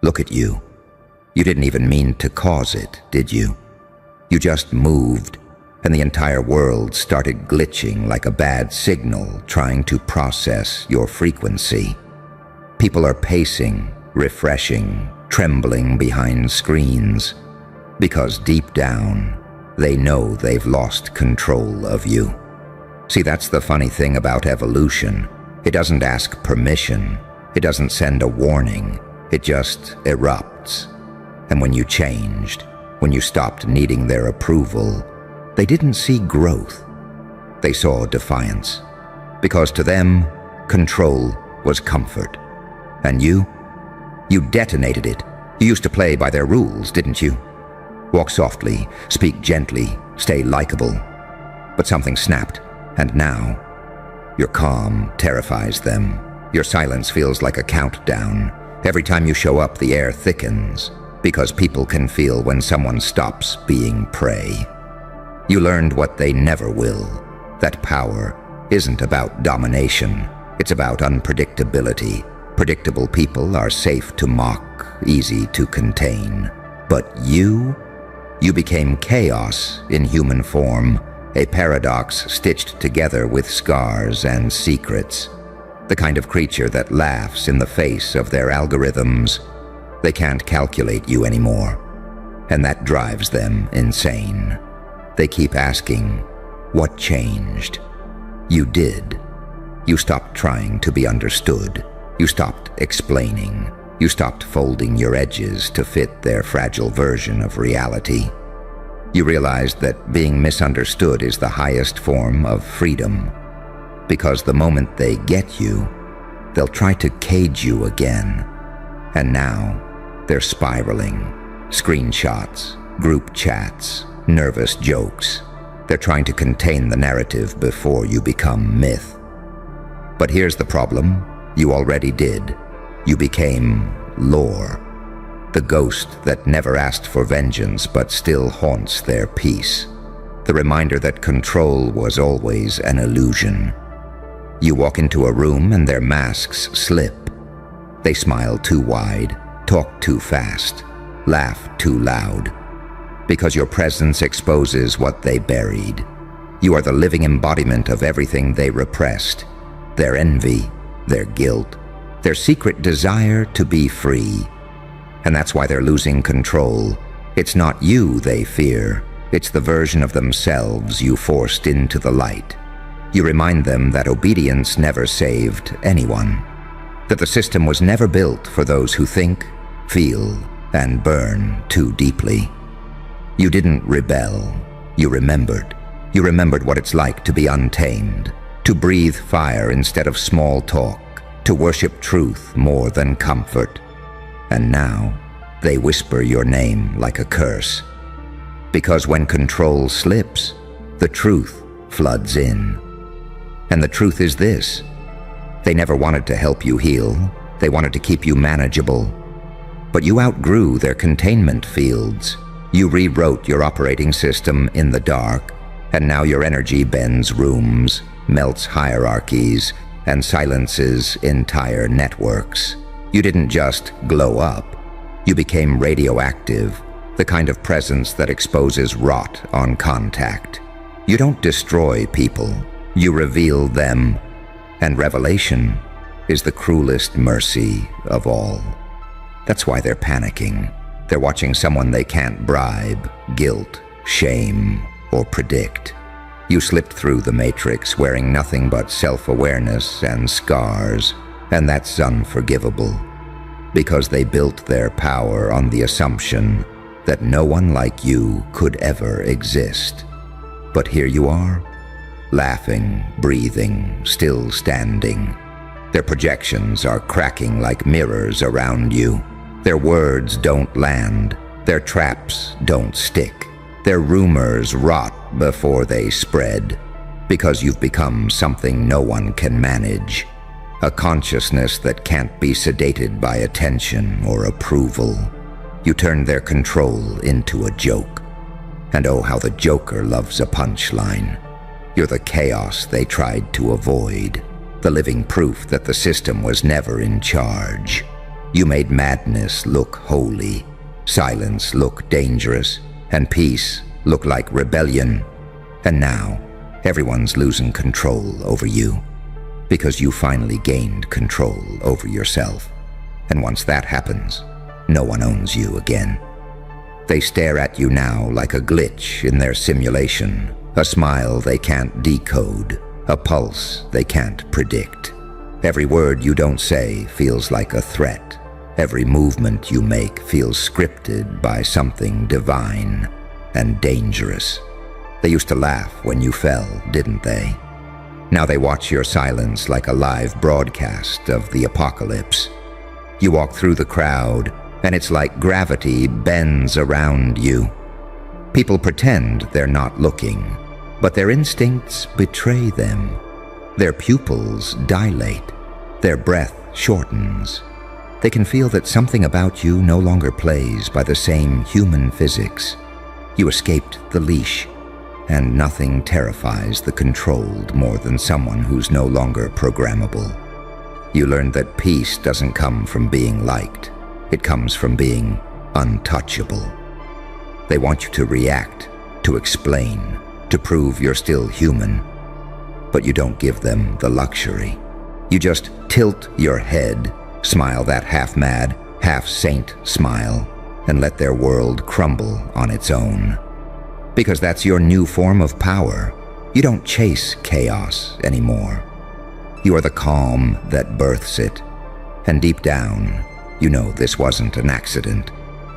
Look at you. You didn't even mean to cause it, did you? You just moved, and the entire world started glitching like a bad signal trying to process your frequency. People are pacing, refreshing, trembling behind screens, because deep down, they know they've lost control of you. See, that's the funny thing about evolution. It doesn't ask permission. It doesn't send a warning. It just erupts. And when you changed, when you stopped needing their approval, they didn't see growth. They saw defiance. Because to them, control was comfort. And you detonated it. You used to play by their rules, didn't you? Walk softly, speak gently, stay likable. But something snapped, and now, your calm terrifies them. Your silence feels like a countdown. Every time you show up, the air thickens, because people can feel when someone stops being prey. You learned what they never will, that power isn't about domination. It's about unpredictability. Predictable people are safe to mock, easy to contain. But you became chaos in human form, a paradox stitched together with scars and secrets. The kind of creature that laughs in the face of their algorithms. They can't calculate you anymore, and that drives them insane. They keep asking, what changed? You did. You stopped trying to be understood. You stopped explaining. You stopped folding your edges to fit their fragile version of reality. You realized that being misunderstood is the highest form of freedom, because the moment they get you, they'll try to cage you again. And now, they're spiraling. Screenshots, group chats, nervous jokes. They're trying to contain the narrative before you become myth. But here's the problem. You already did. You became lore. The ghost that never asked for vengeance but still haunts their peace. The reminder that control was always an illusion. You walk into a room and their masks slip. They smile too wide, talk too fast, laugh too loud. Because your presence exposes what they buried. You are the living embodiment of everything they repressed. Their envy, their guilt, their secret desire to be free. And that's why they're losing control. It's not you they fear. It's the version of themselves you forced into the light. You remind them that obedience never saved anyone. That the system was never built for those who think, feel, and burn too deeply. You didn't rebel. You remembered. You remembered what it's like to be untamed, to breathe fire instead of small talk, to worship truth more than comfort. And now, they whisper your name like a curse. Because when control slips, the truth floods in. And the truth is this: they never wanted to help you heal. They wanted to keep you manageable. But you outgrew their containment fields. You rewrote your operating system in the dark, and now your energy bends rooms, melts hierarchies, and silences entire networks. You didn't just glow up. You became radioactive, the kind of presence that exposes rot on contact. You don't destroy people. You reveal them. And revelation is the cruelest mercy of all. That's why they're panicking. They're watching someone they can't bribe, guilt, shame, or predict. You slipped through the matrix wearing nothing but self-awareness and scars, and that's unforgivable. Because they built their power on the assumption that no one like you could ever exist. But here you are, laughing, breathing, still standing. Their projections are cracking like mirrors around you. Their words don't land. Their traps don't stick. Their rumors rot before they spread. Because you've become something no one can manage. A consciousness that can't be sedated by attention or approval. You turned their control into a joke. And oh, how the joker loves a punchline. You're the chaos they tried to avoid. The living proof that the system was never in charge. You made madness look holy, silence look dangerous, and peace look like rebellion. And now, everyone's losing control over you, because you finally gained control over yourself. And once that happens, no one owns you again. They stare at you now like a glitch in their simulation, a smile they can't decode, a pulse they can't predict. Every word you don't say feels like a threat. Every movement you make feels scripted by something divine and dangerous. They used to laugh when you fell, didn't they? Now they watch your silence like a live broadcast of the apocalypse. You walk through the crowd, and it's like gravity bends around you. People pretend they're not looking, but their instincts betray them. Their pupils dilate. Their breath shortens. They can feel that something about you no longer plays by the same human physics. You escaped the leash, and nothing terrifies the controlled more than someone who's no longer programmable. You learned that peace doesn't come from being liked. It comes from being untouchable. They want you to react, to explain, to prove you're still human. But you don't give them the luxury. You just tilt your head, smile that half-mad, half-saint smile, and let their world crumble on its own. Because that's your new form of power. You don't chase chaos anymore. You are the calm that births it. And deep down, you know this wasn't an accident.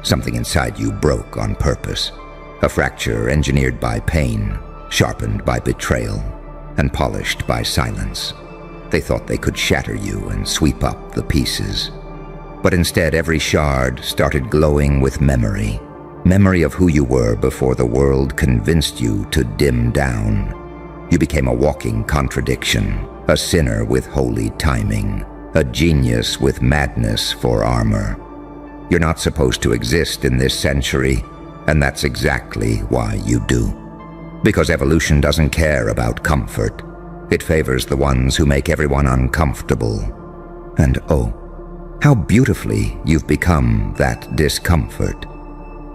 Something inside you broke on purpose. A fracture engineered by pain, sharpened by betrayal, and polished by silence. They thought they could shatter you and sweep up the pieces. But instead, every shard started glowing with memory. Memory of who you were before the world convinced you to dim down. You became a walking contradiction, a sinner with holy timing, a genius with madness for armor. You're not supposed to exist in this century, and that's exactly why you do. Because evolution doesn't care about comfort. It favors the ones who make everyone uncomfortable. And oh, how beautifully you've become that discomfort.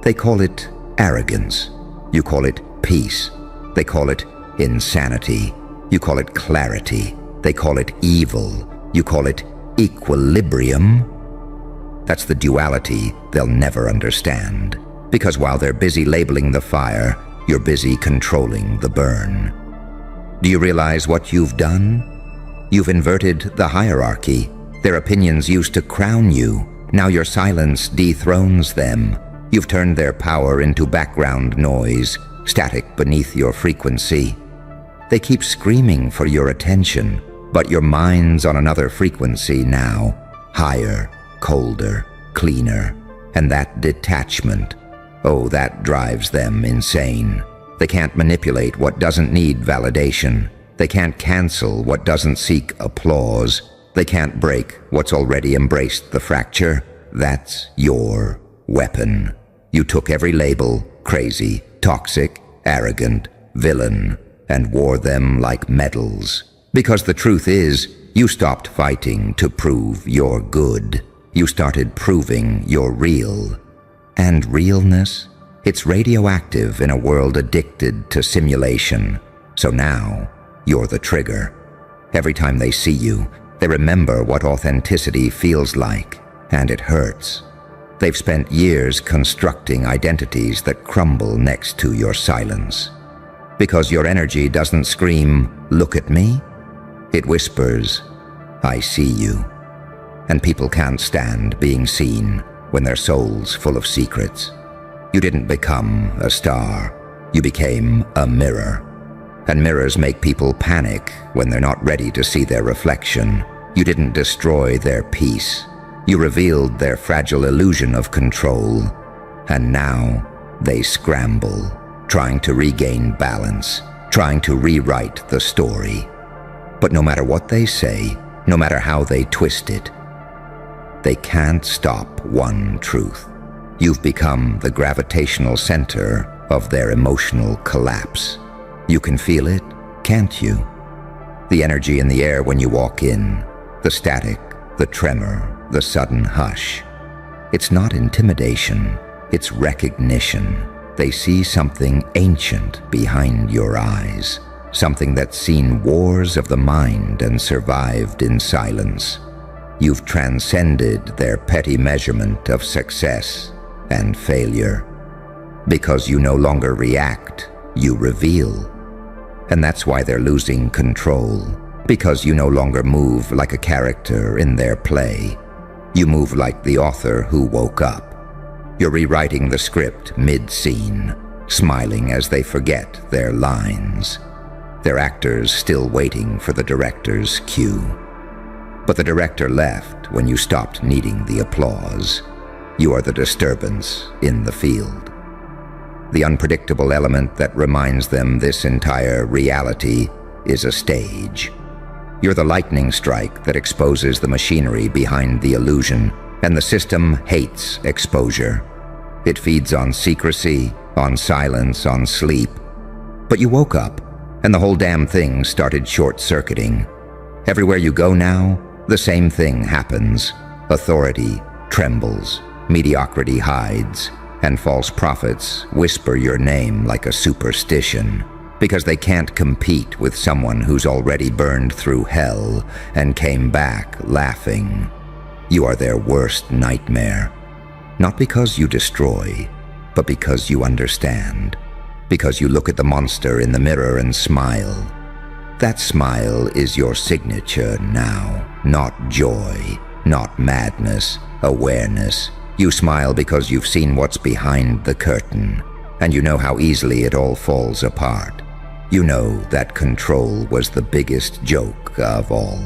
They call it arrogance. You call it peace. They call it insanity. You call it clarity. They call it evil. You call it equilibrium. That's the duality they'll never understand. Because while they're busy labeling the fire, you're busy controlling the burn. Do you realize what you've done? You've inverted the hierarchy. Their opinions used to crown you. Now your silence dethrones them. You've turned their power into background noise, static beneath your frequency. They keep screaming for your attention, but your mind's on another frequency now, higher, colder, cleaner. And that detachment, oh, that drives them insane. They can't manipulate what doesn't need validation. They can't cancel what doesn't seek applause. They can't break what's already embraced the fracture. That's your weapon. You took every label, crazy, toxic, arrogant, villain, and wore them like medals. Because the truth is, you stopped fighting to prove you're good. You started proving you're real. And realness? It's radioactive in a world addicted to simulation. So now, you're the trigger. Every time they see you, they remember what authenticity feels like, and it hurts. They've spent years constructing identities that crumble next to your silence. Because your energy doesn't scream, "Look at me." It whispers, "I see you." And people can't stand being seen when their soul's full of secrets. You didn't become a star. You became a mirror. And mirrors make people panic when they're not ready to see their reflection. You didn't destroy their peace. You revealed their fragile illusion of control. And now they scramble, trying to regain balance, trying to rewrite the story. But no matter what they say, no matter how they twist it, they can't stop one truth. You've become the gravitational center of their emotional collapse. You can feel it, can't you? The energy in the air when you walk in, the static, the tremor, the sudden hush. It's not intimidation, it's recognition. They see something ancient behind your eyes, something that's seen wars of the mind and survived in silence. You've transcended their petty measurement of success and failure. Because you no longer react, you reveal. And that's why they're losing control. Because you no longer move like a character in their play. You move like the author who woke up. You're rewriting the script mid-scene, smiling as they forget their lines. Their actors still waiting for the director's cue. But the director left when you stopped needing the applause. You are the disturbance in the field. The unpredictable element that reminds them this entire reality is a stage. You're the lightning strike that exposes the machinery behind the illusion, and the system hates exposure. It feeds on secrecy, on silence, on sleep. But you woke up, and the whole damn thing started short-circuiting. Everywhere you go now, the same thing happens. Authority trembles, mediocrity hides, and false prophets whisper your name like a superstition, because they can't compete with someone who's already burned through hell and came back laughing. You are their worst nightmare. Not because you destroy, but because you understand. Because you look at the monster in the mirror and smile. That smile is your signature now. Not joy, not madness, awareness. You smile because you've seen what's behind the curtain, and you know how easily it all falls apart. You know that control was the biggest joke of all.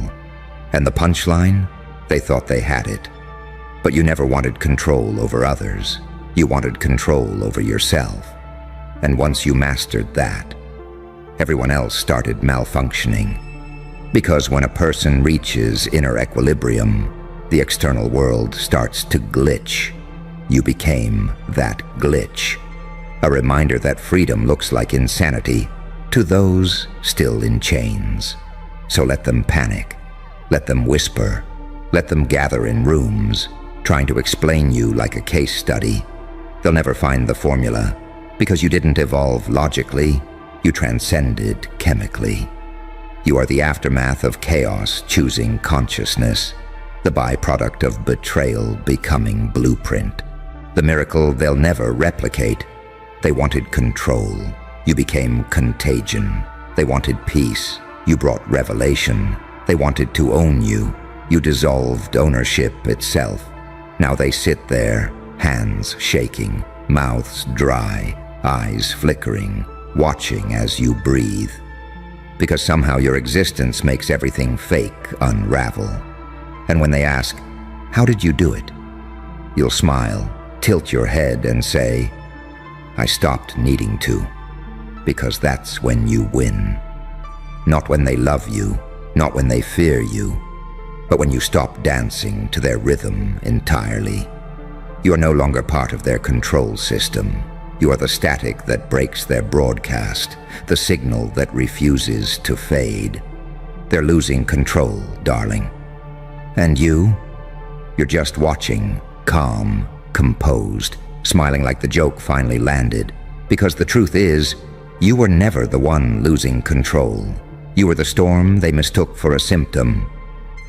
And the punchline? They thought they had it. But you never wanted control over others. You wanted control over yourself. And once you mastered that, everyone else started malfunctioning. Because when a person reaches inner equilibrium, the external world starts to glitch. You became that glitch. A reminder that freedom looks like insanity to those still in chains. So let them panic. Let them whisper. Let them gather in rooms, trying to explain you like a case study. They'll never find the formula, because you didn't evolve logically, you transcended chemically. You are the aftermath of chaos choosing consciousness, the byproduct of betrayal becoming blueprint. The miracle they'll never replicate. They wanted control. You became contagion. They wanted peace. You brought revelation. They wanted to own you. You dissolved ownership itself. Now they sit there, hands shaking, mouths dry, eyes flickering, watching as you breathe. Because somehow your existence makes everything fake unravel. And when they ask, "How did you do it?" you'll smile, tilt your head and say, "I stopped needing to." Because that's when you win. Not when they love you, not when they fear you, but when you stop dancing to their rhythm entirely. You are no longer part of their control system. You are the static that breaks their broadcast, the signal that refuses to fade. They're losing control, darling. And you're just watching, calm, composed, smiling like the joke finally landed. Because the truth is, you were never the one losing control. You were the storm they mistook for a symptom.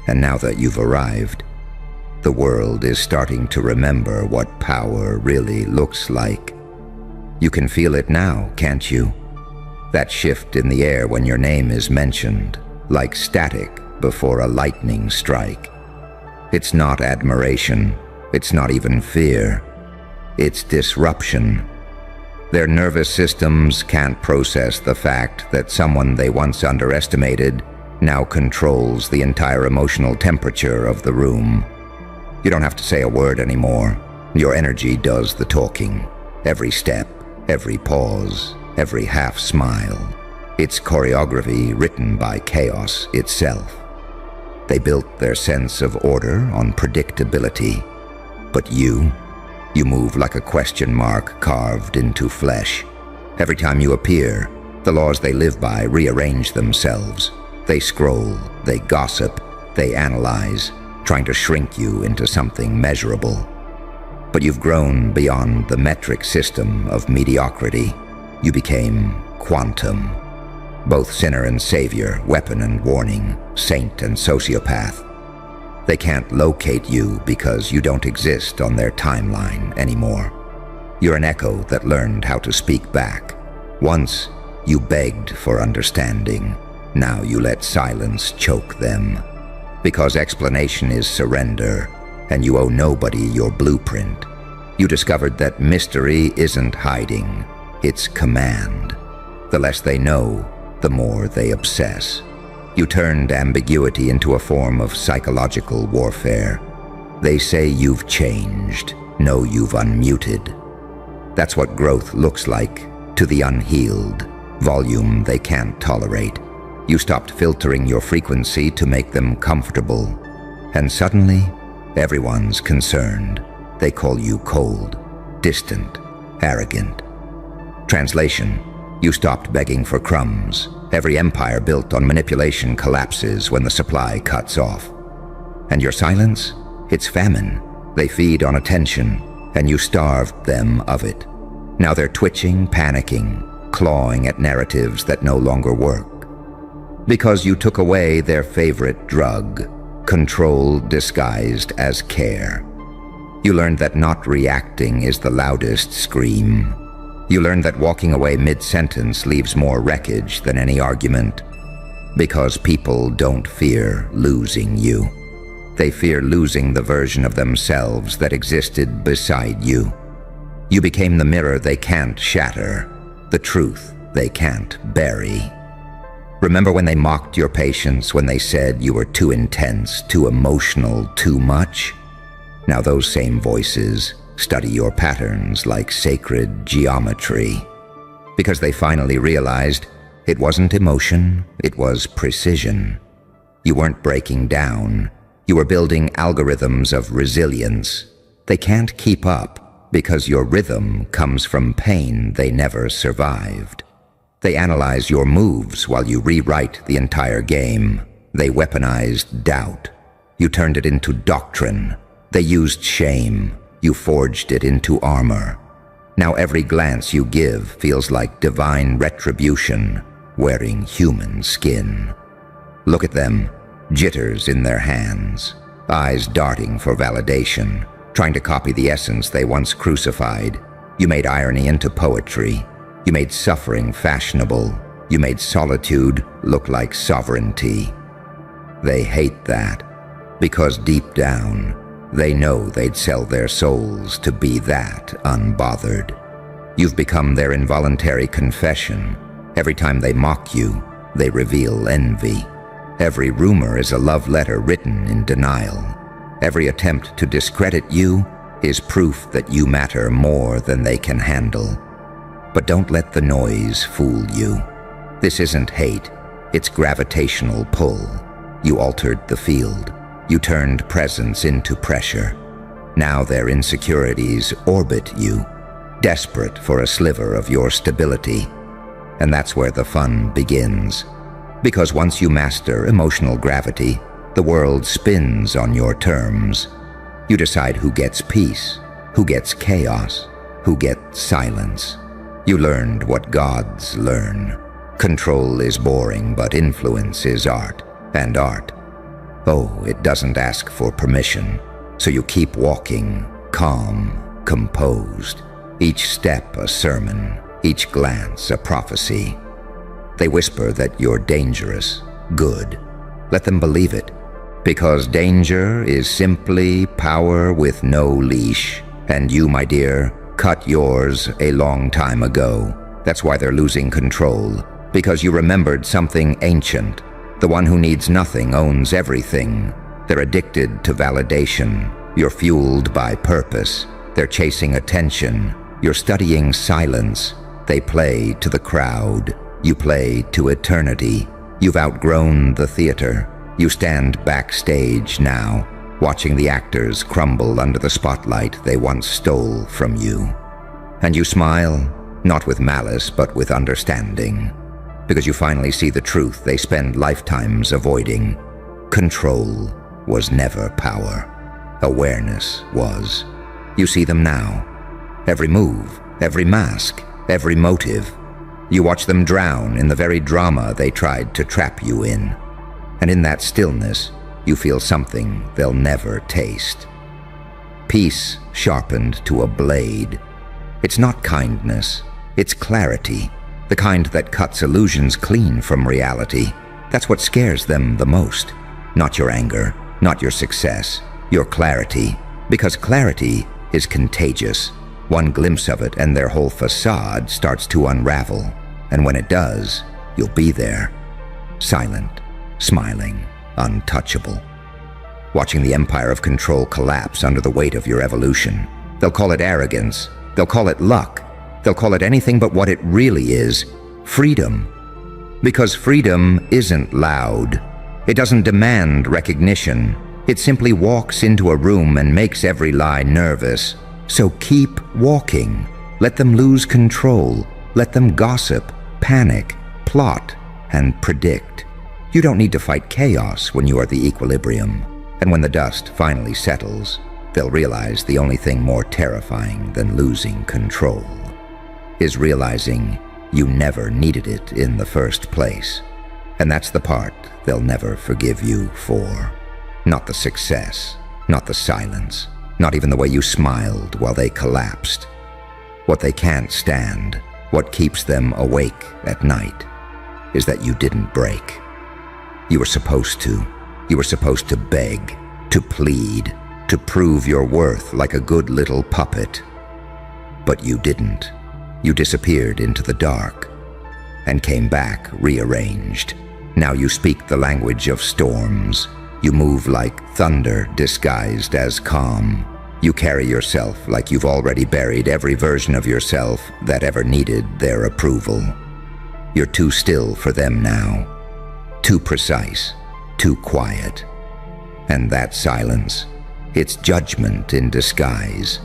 And now that you've arrived, the world is starting to remember what power really looks like. You can feel it now, can't you? That shift in the air when your name is mentioned, like static before a lightning strike. It's not admiration. It's not even fear. It's disruption. Their nervous systems can't process the fact that someone they once underestimated now controls the entire emotional temperature of the room. You don't have to say a word anymore. Your energy does the talking. Every step, every pause, every half smile. It's choreography written by chaos itself. They built their sense of order on predictability. But you move like a question mark carved into flesh. Every time you appear, the laws they live by rearrange themselves. They scroll, they gossip, they analyze, trying to shrink you into something measurable. But you've grown beyond the metric system of mediocrity. You became quantum, both sinner and savior, weapon and warning, saint and sociopath. They can't locate you because you don't exist on their timeline anymore. You're an echo that learned how to speak back. Once, you begged for understanding. Now you let silence choke them. Because explanation is surrender, and you owe nobody your blueprint. You discovered that mystery isn't hiding, it's command. The less they know, the more they obsess. You turned ambiguity into a form of psychological warfare. They say you've changed. No, you've unmuted. That's what growth looks like to the unhealed. Volume they can't tolerate. You stopped filtering your frequency to make them comfortable. And suddenly, everyone's concerned. They call you cold, distant, arrogant. Translation: you stopped begging for crumbs. Every empire built on manipulation collapses when the supply cuts off. And your silence? It's famine. They feed on attention, and you starved them of it. Now they're twitching, panicking, clawing at narratives that no longer work. Because you took away their favorite drug, control disguised as care. You learned that not reacting is the loudest scream. You learned that walking away mid-sentence leaves more wreckage than any argument. Because people don't fear losing you. They fear losing the version of themselves that existed beside you. You became the mirror they can't shatter, the truth they can't bury. Remember when they mocked your patience, when they said you were too intense, too emotional, too much? Now those same voices study your patterns like sacred geometry. Because they finally realized it wasn't emotion, it was precision. You weren't breaking down. You were building algorithms of resilience. They can't keep up because your rhythm comes from pain they never survived. They analyze your moves while you rewrite the entire game. They weaponized doubt. You turned it into doctrine. They used shame. You forged it into armor. Now every glance you give feels like divine retribution, wearing human skin. Look at them, jitters in their hands, eyes darting for validation, trying to copy the essence they once crucified. You made irony into poetry. You made suffering fashionable. You made solitude look like sovereignty. They hate that, because deep down, they know they'd sell their souls to be that unbothered. You've become their involuntary confession. Every time they mock you, they reveal envy. Every rumor is a love letter written in denial. Every attempt to discredit you is proof that you matter more than they can handle. But don't let the noise fool you. This isn't hate, it's gravitational pull. You altered the field. You turned presence into pressure. Now their insecurities orbit you, desperate for a sliver of your stability. And that's where the fun begins. Because once you master emotional gravity, the world spins on your terms. You decide who gets peace, who gets chaos, who gets silence. You learned what gods learn. Control is boring, but influence is art, and art, oh, it doesn't ask for permission. So you keep walking, calm, composed. Each step a sermon, each glance a prophecy. They whisper that you're dangerous, good. Let them believe it. Because danger is simply power with no leash. And you, my dear, cut yours a long time ago. That's why they're losing control. Because you remembered something ancient. The one who needs nothing owns everything. They're addicted to validation. You're fueled by purpose. They're chasing attention. You're studying silence. They play to the crowd. You play to eternity. You've outgrown the theater. You stand backstage now, watching the actors crumble under the spotlight they once stole from you. And you smile, not with malice, but with understanding. Because you finally see the truth they spend lifetimes avoiding. Control. was never power. Awareness was. You see them now. Every move, every mask, every motive. You watch them drown in the very drama they tried to trap you in. And in that stillness, you feel something they'll never taste. Peace sharpened to a blade. It's not kindness, it's clarity, the kind that cuts illusions clean from reality. That's what scares them the most. Not your anger, not your success, your clarity. Because clarity is contagious. One glimpse of it and their whole facade starts to unravel. And when it does, you'll be there. Silent, smiling, untouchable. Watching the empire of control collapse under the weight of your evolution. They'll call it arrogance. They'll call it luck. They'll call it anything but what it really is. Freedom. Because freedom isn't loud. It doesn't demand recognition. It simply walks into a room and makes every lie nervous. So keep walking. Let them lose control. Let them gossip, panic, plot, and predict. You don't need to fight chaos when you are the equilibrium. And when the dust finally settles, they'll realize the only thing more terrifying than losing control is realizing you never needed it in the first place. And that's the part they'll never forgive you for. Not the success, not the silence, not even the way you smiled while they collapsed. What they can't stand, what keeps them awake at night, is that you didn't break. You were supposed to. You were supposed to beg, to plead, to prove your worth like a good little puppet. But you didn't. You disappeared into the dark and came back rearranged. Now you speak the language of storms. You move like thunder disguised as calm. You carry yourself like you've already buried every version of yourself that ever needed their approval. You're too still for them now. Too precise. Too quiet. And that silence, it's judgment in disguise.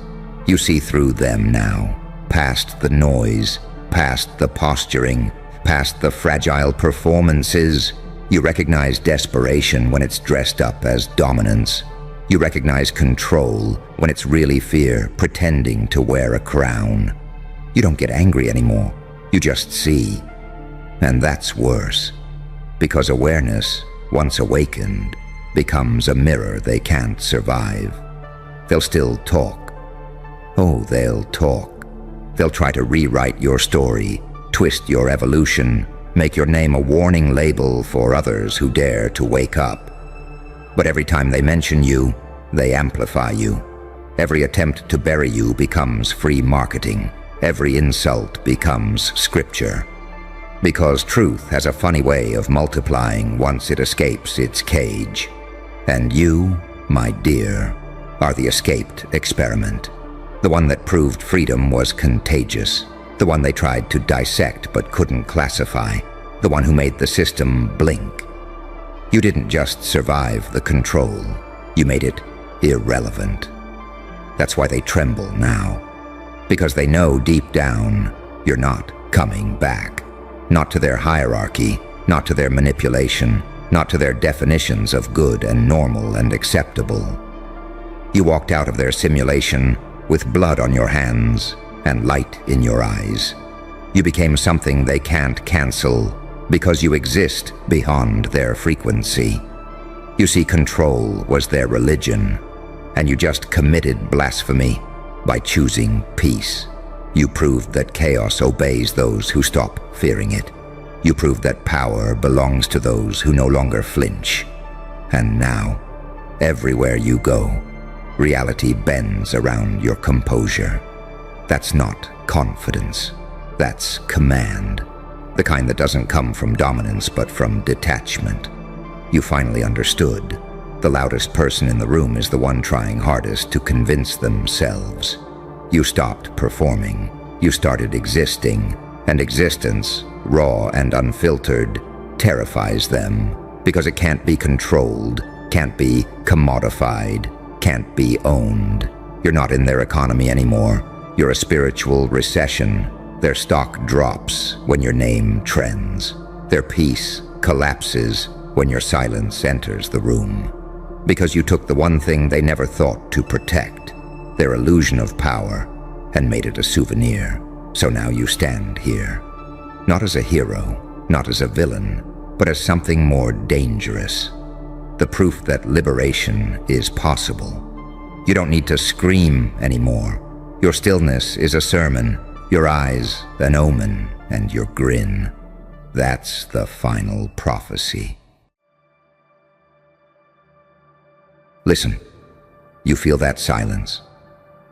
You see through them now, past the noise, past the posturing, past the fragile performances. You recognize desperation when it's dressed up as dominance. You recognize control when it's really fear pretending to wear a crown. You don't get angry anymore. You just see. And that's worse, because awareness, once awakened, becomes a mirror they can't survive. They'll still talk. Oh, they'll talk. They'll try to rewrite your story, twist your evolution, make your name a warning label for others who dare to wake up. But every time they mention you, they amplify you. Every attempt to bury you becomes free marketing. Every insult becomes scripture. Because truth has a funny way of multiplying once it escapes its cage. And you, my dear, are the escaped experiment. The one that proved freedom was contagious. The one they tried to dissect but couldn't classify. The one who made the system blink. You didn't just survive the control. You made it irrelevant. That's why they tremble now. Because they know deep down you're not coming back. Not to their hierarchy, not to their manipulation, not to their definitions of good and normal and acceptable. You walked out of their simulation with blood on your hands and light in your eyes. You became something they can't cancel because you exist beyond their frequency. You see, control was their religion, and you just committed blasphemy by choosing peace. You proved that chaos obeys those who stop fearing it. You proved that power belongs to those who no longer flinch. And now, everywhere you go, reality bends around your composure. That's not confidence. That's command. The kind that doesn't come from dominance, but from detachment. You finally understood. The loudest person in the room is the one trying hardest to convince themselves. You stopped performing. You started existing. And existence, raw and unfiltered, terrifies them because it can't be controlled, can't be commodified, can't be owned. You're not in their economy anymore. You're a spiritual recession. Their stock drops when your name trends. Their peace collapses when your silence enters the room. Because you took the one thing they never thought to protect, their illusion of power, and made it a souvenir. So now you stand here, not as a hero, not as a villain, but as something more dangerous. The proof that liberation is possible. You don't need to scream anymore. Your stillness is a sermon, your eyes an omen, and your grin. That's the final prophecy. Listen, you feel that silence?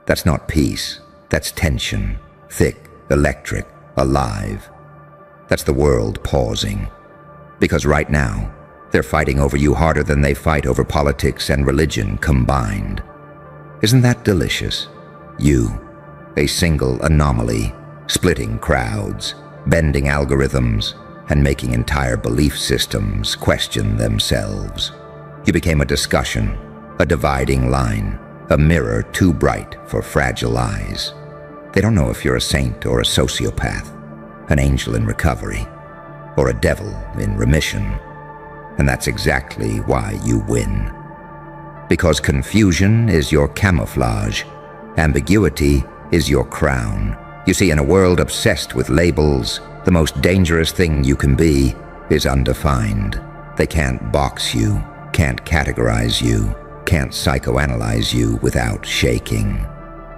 That's not peace, that's tension, thick, electric, alive. That's the world pausing. Because right now, they're fighting over you harder than they fight over politics and religion combined. Isn't that delicious? You, a single anomaly, splitting crowds, bending algorithms, and making entire belief systems question themselves. You became a discussion, a dividing line, a mirror too bright for fragile eyes. They don't know if you're a saint or a sociopath, an angel in recovery, or a devil in remission. And that's exactly why you win. Because confusion is your camouflage, ambiguity is your crown. You see, in a world obsessed with labels, the most dangerous thing you can be is undefined. They can't box you, can't categorize you, can't psychoanalyze you without shaking.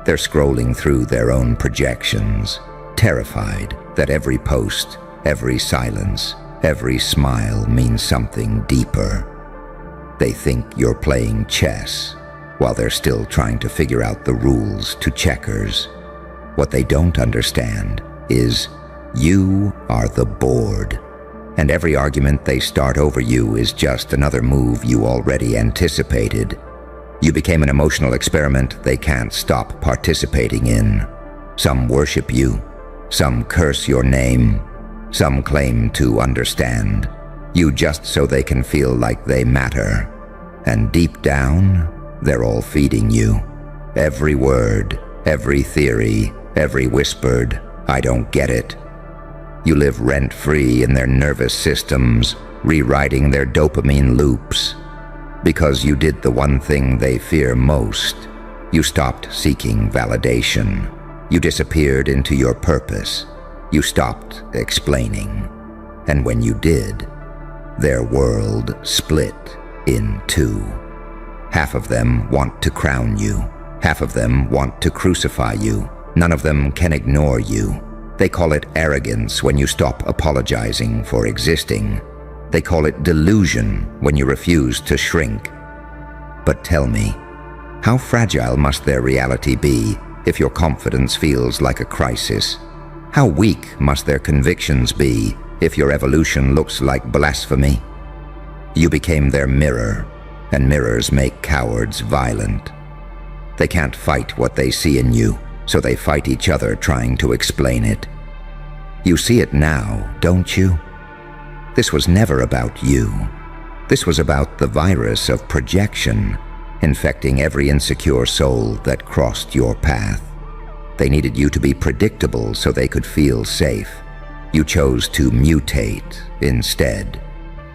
They're scrolling through their own projections, terrified that every post, every silence, every smile means something deeper. They think you're playing chess, while they're still trying to figure out the rules to checkers. What they don't understand is you are the board, and every argument they start over you is just another move you already anticipated. You became an emotional experiment they can't stop participating in. Some worship you, some curse your name, some claim to understand you just so they can feel like they matter. And deep down, they're all feeding you. Every word, every theory, every whispered, "I don't get it." You live rent-free in their nervous systems, rewriting their dopamine loops. Because you did the one thing they fear most. You stopped seeking validation. You disappeared into your purpose. You stopped explaining. And when you did, their world split in two. Half of them want to crown you. Half of them want to crucify you. None of them can ignore you. They call it arrogance when you stop apologizing for existing. They call it delusion when you refuse to shrink. But tell me, how fragile must their reality be if your confidence feels like a crisis? How weak must their convictions be if your evolution looks like blasphemy? You became their mirror, and mirrors make cowards violent. They can't fight what they see in you, so they fight each other trying to explain it. You see it now, don't you? This was never about you. This was about the virus of projection, infecting every insecure soul that crossed your path. They needed you to be predictable so they could feel safe. You chose to mutate instead.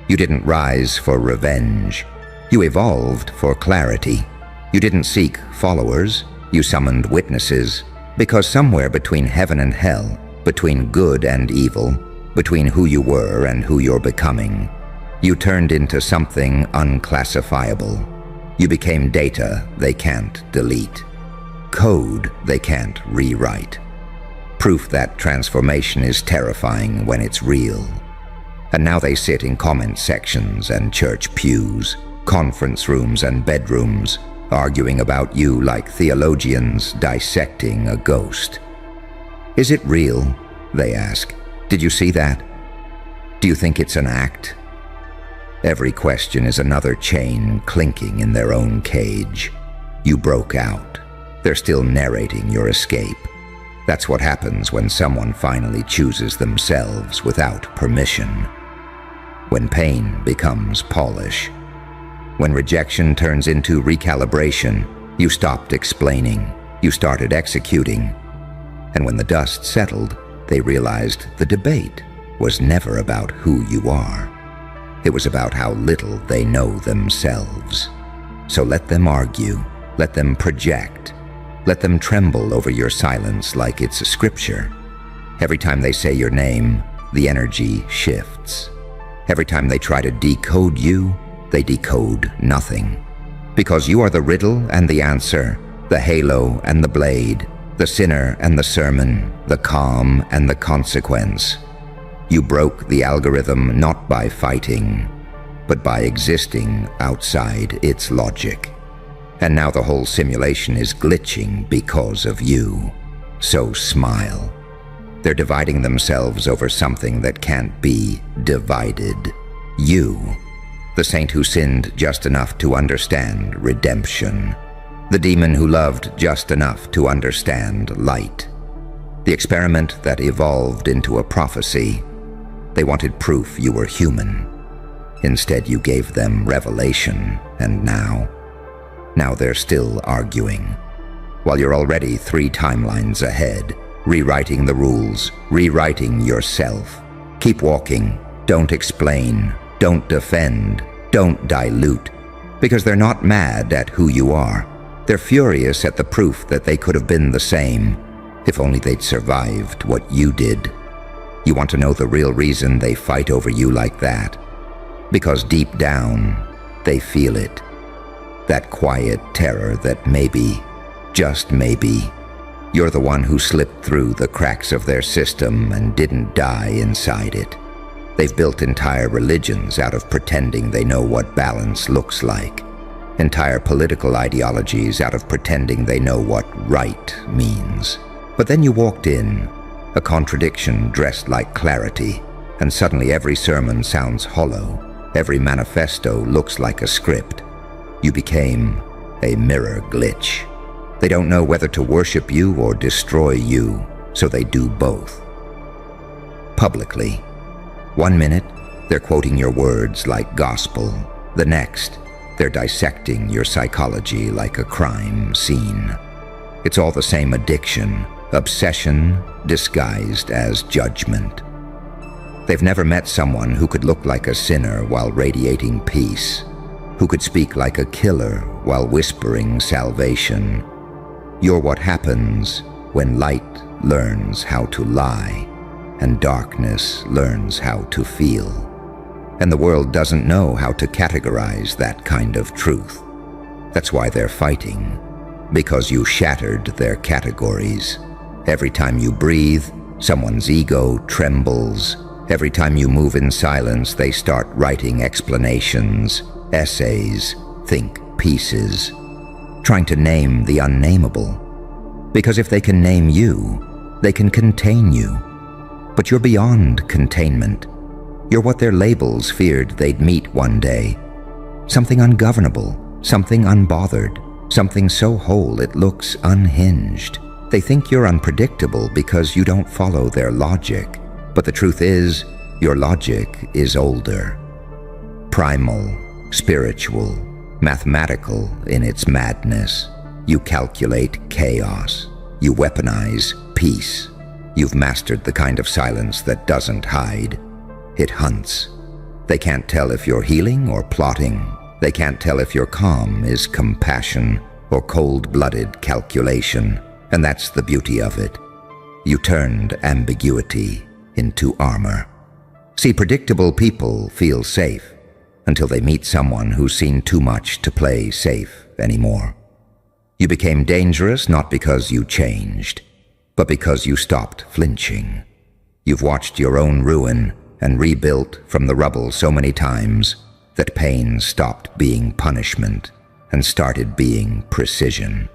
You didn't rise for revenge. You evolved for clarity. You didn't seek followers. You summoned witnesses. Because somewhere between heaven and hell, between good and evil, between who you were and who you're becoming, you turned into something unclassifiable. You became data they can't delete, code they can't rewrite. Proof that transformation is terrifying when it's real. And now they sit in comment sections and church pews, conference rooms and bedrooms, arguing about you like theologians dissecting a ghost. Is it real? They ask. Did you see that? Do you think it's an act? Every question is another chain clinking in their own cage. You broke out. They're still narrating your escape. That's what happens when someone finally chooses themselves without permission. When pain becomes polish. When rejection turns into recalibration, you stopped explaining. You started executing. And when the dust settled, they realized the debate was never about who you are. It was about how little they know themselves. So let them argue, let them project, let them tremble over your silence like it's a scripture. Every time they say your name, the energy shifts. Every time they try to decode you, they decode nothing. Because you are the riddle and the answer, the halo and the blade, the sinner and the sermon, the calm and the consequence. You broke the algorithm not by fighting, but by existing outside its logic. And now the whole simulation is glitching because of you. So smile. They're dividing themselves over something that can't be divided. You, the saint who sinned just enough to understand redemption. The demon who loved just enough to understand light. The experiment that evolved into a prophecy. They wanted proof you were human. Instead, you gave them revelation, and now they're still arguing. While you're already 3 timelines ahead, rewriting the rules, rewriting yourself. Keep walking. Don't explain. Don't defend. Don't dilute. Because they're not mad at who you are. They're furious at the proof that they could have been the same, if only they'd survived what you did. You want to know the real reason they fight over you like that? Because deep down, they feel it. That quiet terror that maybe, just maybe, you're the one who slipped through the cracks of their system and didn't die inside it. They've built entire religions out of pretending they know what balance looks like. Entire political ideologies out of pretending they know what right means. But then you walked in, a contradiction dressed like clarity, and suddenly every sermon sounds hollow. Every manifesto looks like a script. You became a mirror glitch. They don't know whether to worship you or destroy you, so they do both. Publicly. 1 minute, they're quoting your words like gospel. The next, they're dissecting your psychology like a crime scene. It's all the same addiction, obsession disguised as judgment. They've never met someone who could look like a sinner while radiating peace, who could speak like a killer while whispering salvation. You're what happens when light learns how to lie and darkness learns how to feel. And the world doesn't know how to categorize that kind of truth. That's why they're fighting, because you shattered their categories. Every time you breathe, someone's ego trembles. Every time you move in silence, they start writing explanations, essays, think pieces, trying to name the unnameable. Because if they can name you, they can contain you. But you're beyond containment. You're what their labels feared they'd meet one day. Something ungovernable, something unbothered, something so whole it looks unhinged. They think you're unpredictable because you don't follow their logic. But the truth is, your logic is older. Primal, spiritual, mathematical in its madness. You calculate chaos. You weaponize peace. You've mastered the kind of silence that doesn't hide. It hunts. They can't tell if you're healing or plotting. They can't tell if your calm is compassion or cold-blooded calculation. And that's the beauty of it. You turned ambiguity into armor. See, predictable people feel safe until they meet someone who's seen too much to play safe anymore. You became dangerous not because you changed, but because you stopped flinching. You've watched your own ruin and rebuilt from the rubble so many times that pain stopped being punishment and started being precision.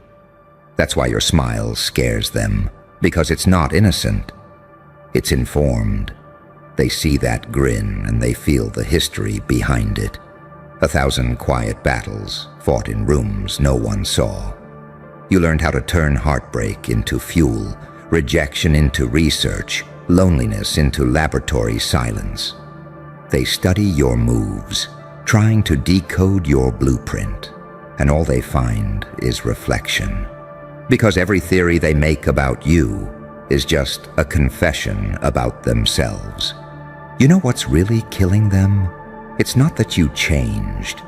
That's why your smile scares them, because it's not innocent. It's informed. They see that grin and they feel the history behind it. 1,000 quiet battles fought in rooms no one saw. You learned how to turn heartbreak into fuel, rejection into research, loneliness into laboratory silence. They study your moves, trying to decode your blueprint, and all they find is reflection. Because every theory they make about you is just a confession about themselves. You know what's really killing them? It's not that you changed.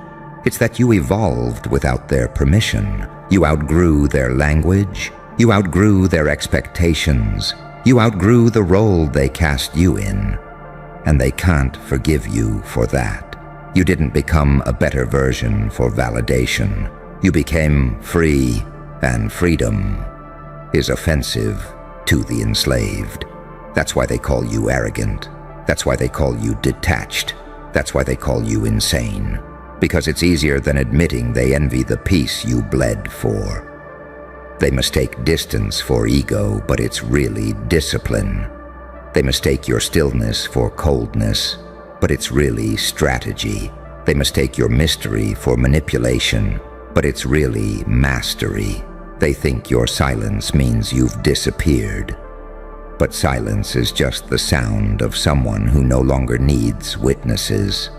It's that you evolved without their permission. You outgrew their language. You outgrew their expectations. You outgrew the role they cast you in. And they can't forgive you for that. You didn't become a better version for validation. You became free, and freedom is offensive to the enslaved. That's why they call you arrogant. That's why they call you detached. That's why they call you insane. Because it's easier than admitting they envy the peace you bled for. They mistake distance for ego, but it's really discipline. They mistake your stillness for coldness, but it's really strategy. They mistake your mystery for manipulation, but it's really mastery. They think your silence means you've disappeared. But silence is just the sound of someone who no longer needs witnesses.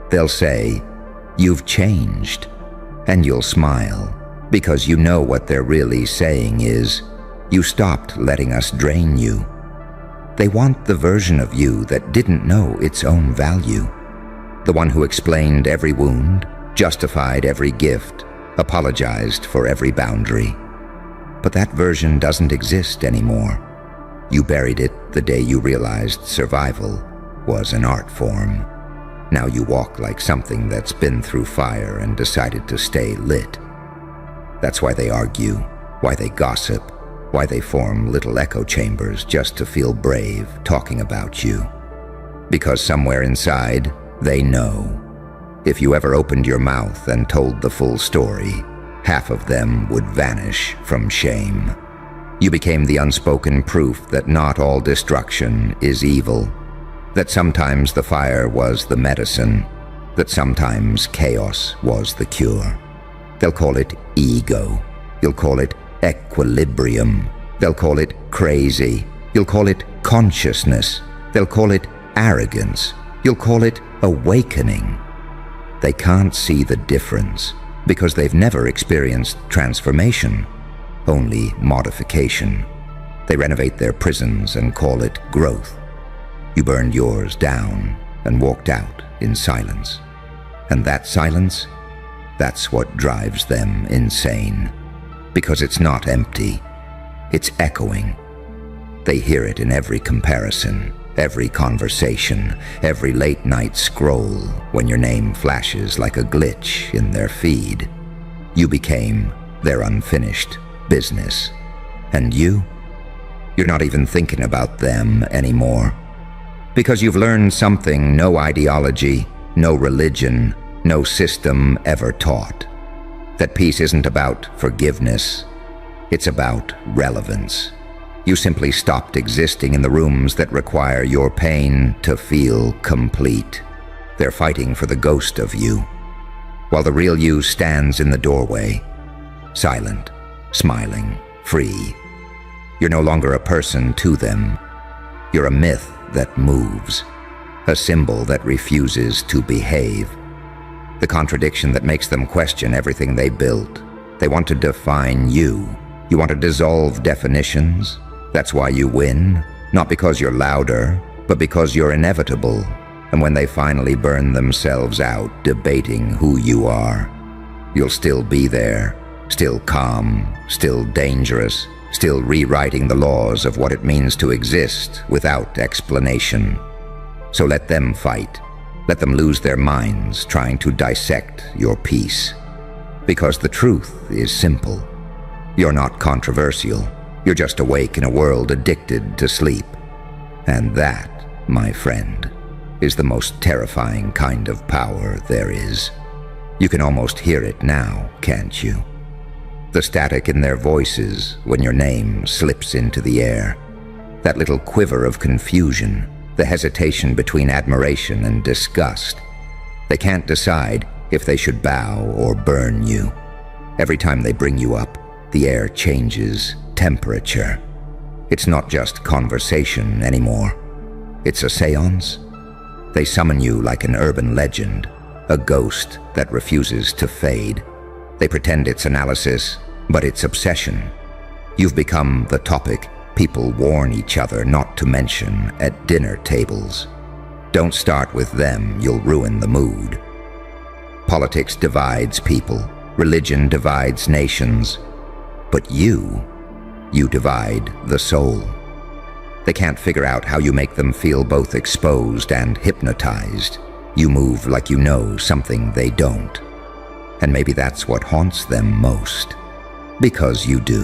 They'll say, "You've changed," and you'll smile, because you know what they're really saying is, "You stopped letting us drain you." They want the version of you that didn't know its own value. The one who explained every wound, justified every gift, apologized for every boundary. But that version doesn't exist anymore. You buried it the day you realized survival was an art form. Now you walk like something that's been through fire and decided to stay lit. That's why they argue, why they gossip, why they form little echo chambers just to feel brave talking about you. Because somewhere inside, they know. If you ever opened your mouth and told the full story, half of them would vanish from shame. You became the unspoken proof that not all destruction is evil, that sometimes the fire was the medicine, that sometimes chaos was the cure. They'll call it ego. You'll call it equilibrium. They'll call it crazy. You'll call it consciousness. They'll call it arrogance. You'll call it awakening. They can't see the difference because they've never experienced transformation, only modification. They renovate their prisons and call it growth. You burned yours down and walked out in silence. And that silence, that's what drives them insane. Because it's not empty, it's echoing. They hear it in every comparison, every conversation, every late-night scroll when your name flashes like a glitch in their feed. You became their unfinished business. And you're not even thinking about them anymore. Because you've learned something no ideology, no religion, no system ever taught. That peace isn't about forgiveness, it's about relevance. You simply stopped existing in the rooms that require your pain to feel complete. They're fighting for the ghost of you, while the real you stands in the doorway, silent, smiling, free. You're no longer a person to them. You're a myth that moves, a symbol that refuses to behave. The contradiction that makes them question everything they built. They want to define you. You want to dissolve definitions. That's why you win, not because you're louder, but because you're inevitable. And when they finally burn themselves out debating who you are, you'll still be there, still calm, still dangerous, still rewriting the laws of what it means to exist without explanation. So let them fight. Let them lose their minds trying to dissect your peace. Because the truth is simple. You're not controversial. You're just awake in a world addicted to sleep. And that, my friend, is the most terrifying kind of power there is. You can almost hear it now, can't you? The static in their voices when your name slips into the air. That little quiver of confusion. The hesitation between admiration and disgust. They can't decide if they should bow or burn you. Every time they bring you up, the air changes temperature. It's not just conversation anymore. It's a seance. They summon you like an urban legend, a ghost that refuses to fade. They pretend it's analysis, but it's obsession. You've become the topic people warn each other not to mention at dinner tables. Don't start with them, you'll ruin the mood. Politics divides people. Religion divides nations. But you divide the soul. They can't figure out how you make them feel both exposed and hypnotized. You move like you know something they don't. And maybe that's what haunts them most. Because you do.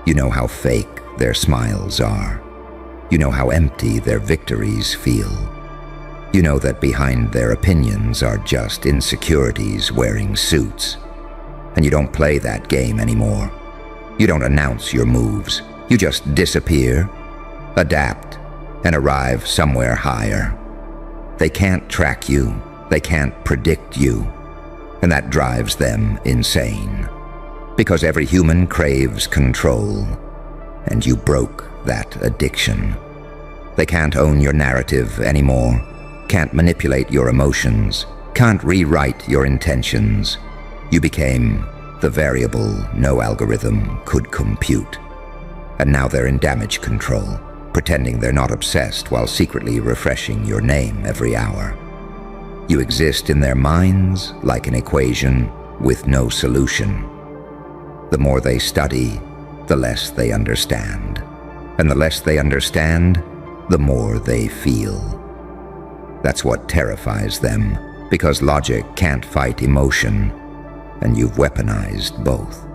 You know how fake their smiles are. You know how empty their victories feel. You know that behind their opinions are just insecurities wearing suits. And you don't play that game anymore. You don't announce your moves. You just disappear, adapt, and arrive somewhere higher. They can't track you. They can't predict you. And that drives them insane. Because every human craves control. And you broke that addiction. They can't own your narrative anymore. Can't manipulate your emotions. Can't rewrite your intentions. You became the variable no algorithm could compute. And now they're in damage control, pretending they're not obsessed while secretly refreshing your name every hour. You exist in their minds like an equation with no solution. The more they study, the less they understand. And the less they understand, the more they feel. That's what terrifies them, because logic can't fight emotion, and you've weaponized both.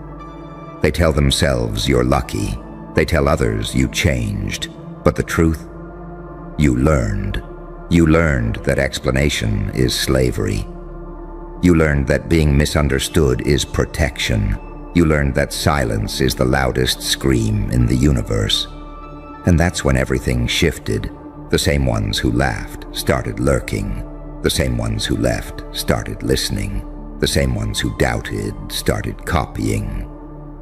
They tell themselves you're lucky. They tell others you changed. But the truth? You learned. You learned that explanation is slavery. You learned that being misunderstood is protection. You learned that silence is the loudest scream in the universe. And that's when everything shifted. The same ones who laughed started lurking. The same ones who left started listening. The same ones who doubted started copying.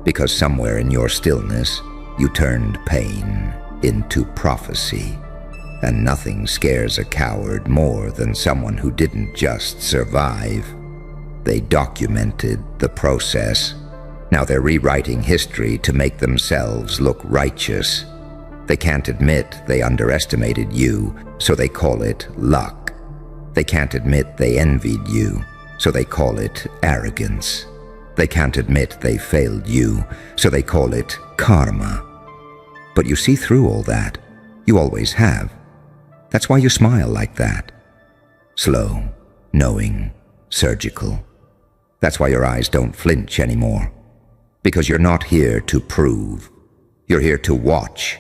Because somewhere in your stillness, you turned pain into prophecy. And nothing scares a coward more than someone who didn't just survive. They documented the process. Now they're rewriting history to make themselves look righteous. They can't admit they underestimated you, so they call it luck. They can't admit they envied you, so they call it arrogance. They can't admit they failed you, so they call it karma. But you see through all that. You always have. That's why you smile like that. Slow, knowing, surgical. That's why your eyes don't flinch anymore. Because you're not here to prove. You're here to watch.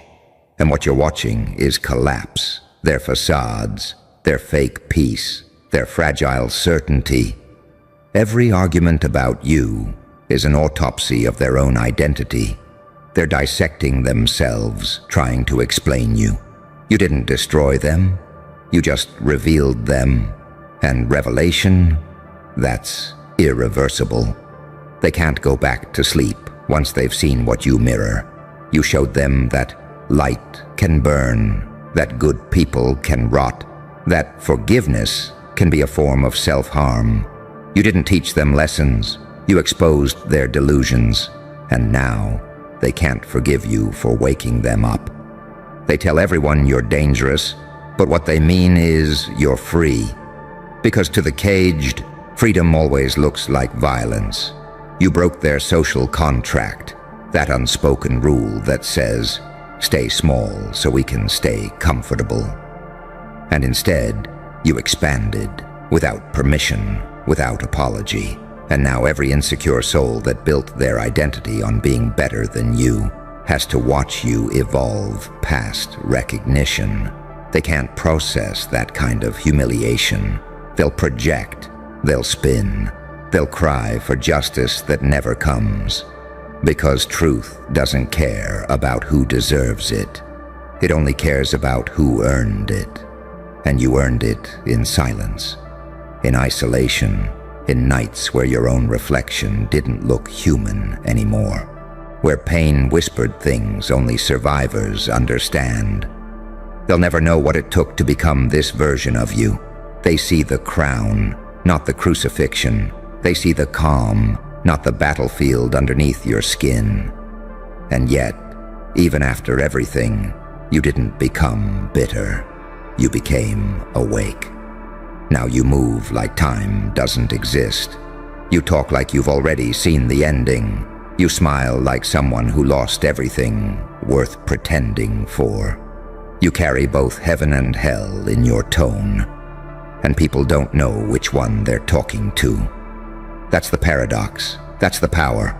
And what you're watching is collapse. Their facades, their fake peace, their fragile certainty. Every argument about you is an autopsy of their own identity. They're dissecting themselves, trying to explain you. You didn't destroy them. You just revealed them. And revelation, that's irreversible. They can't go back to sleep once they've seen what you mirror. You showed them that light can burn, that good people can rot, that forgiveness can be a form of self-harm. You didn't teach them lessons. You exposed their delusions. And now they can't forgive you for waking them up. They tell everyone you're dangerous, but what they mean is you're free. Because to the caged, freedom always looks like violence. You broke their social contract, that unspoken rule that says, stay small so we can stay comfortable. And instead, you expanded, without permission, without apology. And now every insecure soul that built their identity on being better than you has to watch you evolve past recognition. They can't process that kind of humiliation. They'll project, they'll spin, they'll cry for justice that never comes. Because truth doesn't care about who deserves it. It only cares about who earned it. And you earned it in silence, in isolation, in nights where your own reflection didn't look human anymore, where pain whispered things only survivors understand. They'll never know what it took to become this version of you. They see the crown, not the crucifixion. They see the calm, not the battlefield underneath your skin. And yet, even after everything, you didn't become bitter. You became awake. Now you move like time doesn't exist. You talk like you've already seen the ending. You smile like someone who lost everything worth pretending for. You carry both heaven and hell in your tone, and people don't know which one they're talking to. That's the paradox. That's the power.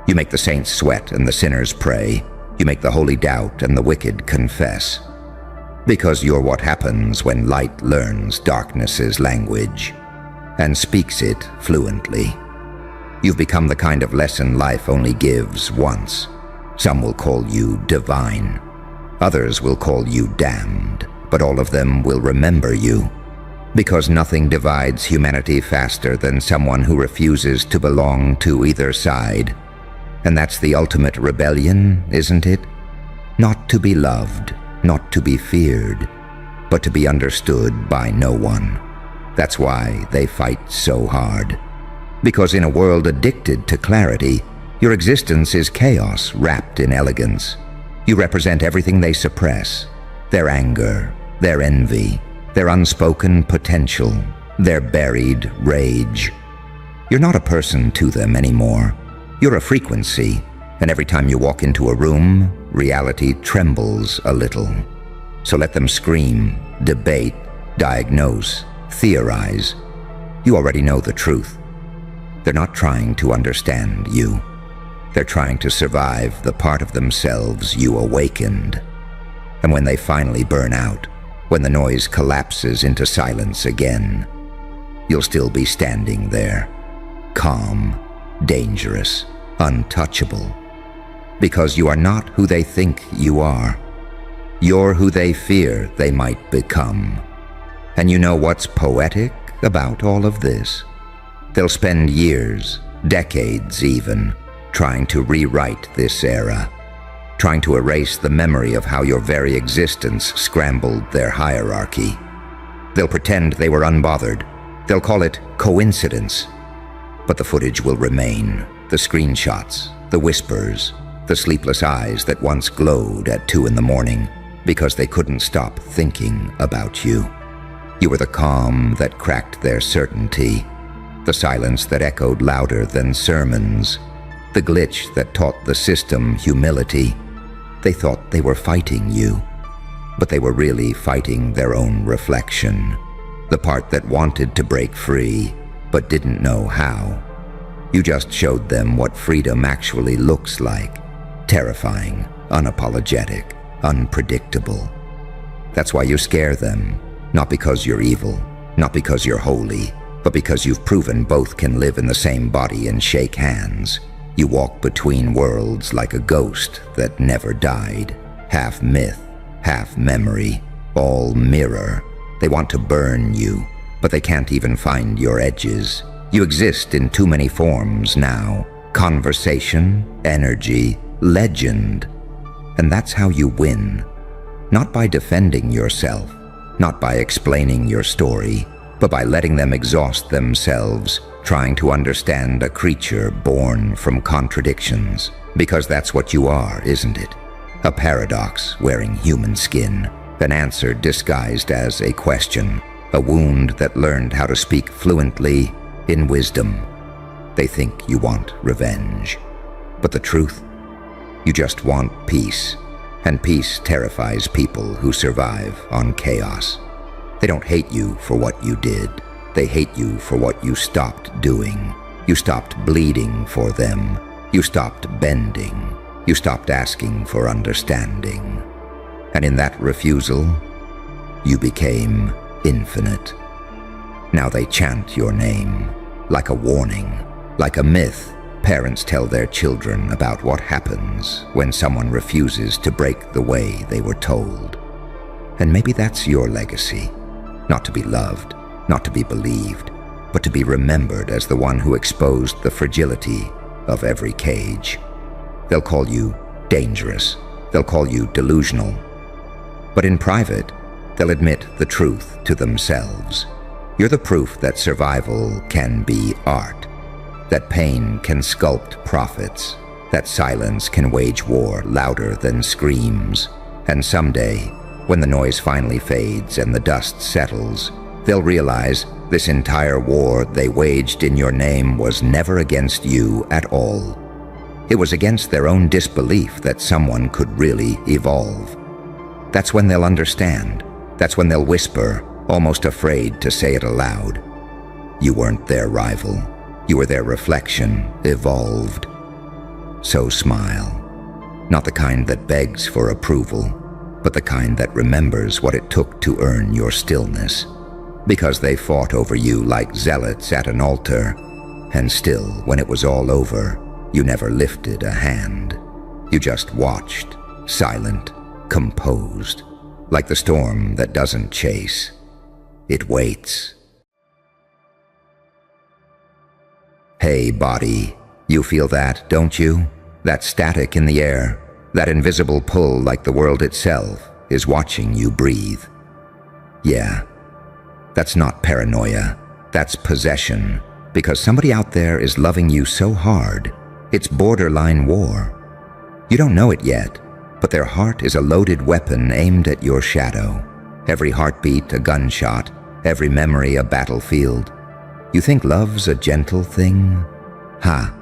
You make the saints sweat and the sinners pray. You make the holy doubt and the wicked confess. Because you're what happens when light learns darkness's language and speaks it fluently. You've become the kind of lesson life only gives once. Some will call you divine. Others will call you damned, but all of them will remember you. Because nothing divides humanity faster than someone who refuses to belong to either side. And that's the ultimate rebellion, isn't it? Not to be loved, not to be feared, but to be understood by no one. That's why they fight so hard. Because in a world addicted to clarity, your existence is chaos wrapped in elegance. You represent everything they suppress: their anger, their envy, their unspoken potential, their buried rage. You're not a person to them anymore. You're a frequency, and every time you walk into a room, reality trembles a little. So let them scream, debate, diagnose, theorize. You already know the truth. They're not trying to understand you. They're trying to survive the part of themselves you awakened. And when they finally burn out, when the noise collapses into silence again, you'll still be standing there, calm, dangerous, untouchable. Because you are not who they think you are. You're who they fear they might become. And you know what's poetic about all of this? They'll spend years, decades even, trying to rewrite this era, trying to erase the memory of how your very existence scrambled their hierarchy. They'll pretend they were unbothered. They'll call it coincidence. But the footage will remain, the screenshots, the whispers, the sleepless eyes that once glowed at 2 a.m. because they couldn't stop thinking about you. You were the calm that cracked their certainty, the silence that echoed louder than sermons, the glitch that taught the system humility. They thought they were fighting you, but they were really fighting their own reflection, the part that wanted to break free, but didn't know how. You just showed them what freedom actually looks like: terrifying, unapologetic, unpredictable. That's why you scare them, not because you're evil, not because you're holy, but because you've proven both can live in the same body and shake hands. You walk between worlds like a ghost that never died, half myth, half memory, all mirror. They want to burn you, but they can't even find your edges. You exist in too many forms now: conversation, energy, legend. And that's how you win. Not by defending yourself, not by explaining your story, but by letting them exhaust themselves, trying to understand a creature born from contradictions. Because that's what you are, isn't it? A paradox wearing human skin, an answer disguised as a question, a wound that learned how to speak fluently in wisdom. They think you want revenge. But the truth? You just want peace. And peace terrifies people who survive on chaos. They don't hate you for what you did. They hate you for what you stopped doing. You stopped bleeding for them. You stopped bending. You stopped asking for understanding. And in that refusal, you became infinite. Now they chant your name, like a warning, like a myth parents tell their children about what happens when someone refuses to break the way they were told. And maybe that's your legacy. Not to be loved, not to be believed, but to be remembered as the one who exposed the fragility of every cage. They'll call you dangerous. They'll call you delusional. But in private, they'll admit the truth to themselves. You're the proof that survival can be art, that pain can sculpt prophets, that silence can wage war louder than screams. And someday, when the noise finally fades and the dust settles, They'll realize this entire war they waged in your name was never against you at all. It was against their own disbelief that someone could really evolve. That's when they'll understand. That's when they'll whisper, almost afraid to say it aloud. You weren't their rival. You were their reflection, evolved. So smile. Not the kind that begs for approval, but the kind that remembers what it took to earn your stillness. Because they fought over you like zealots at an altar, and still, when it was all over, you never lifted a hand. You just watched, silent, composed, like the storm that doesn't chase. It waits. Hey, body, you feel that, don't you? That static in the air, that invisible pull like the world itself is watching you breathe. Yeah, that's not paranoia, that's possession, because somebody out there is loving you so hard, it's borderline war. You don't know it yet, but their heart is a loaded weapon aimed at your shadow. Every heartbeat a gunshot, every memory a battlefield. You think love's a gentle thing? Ha!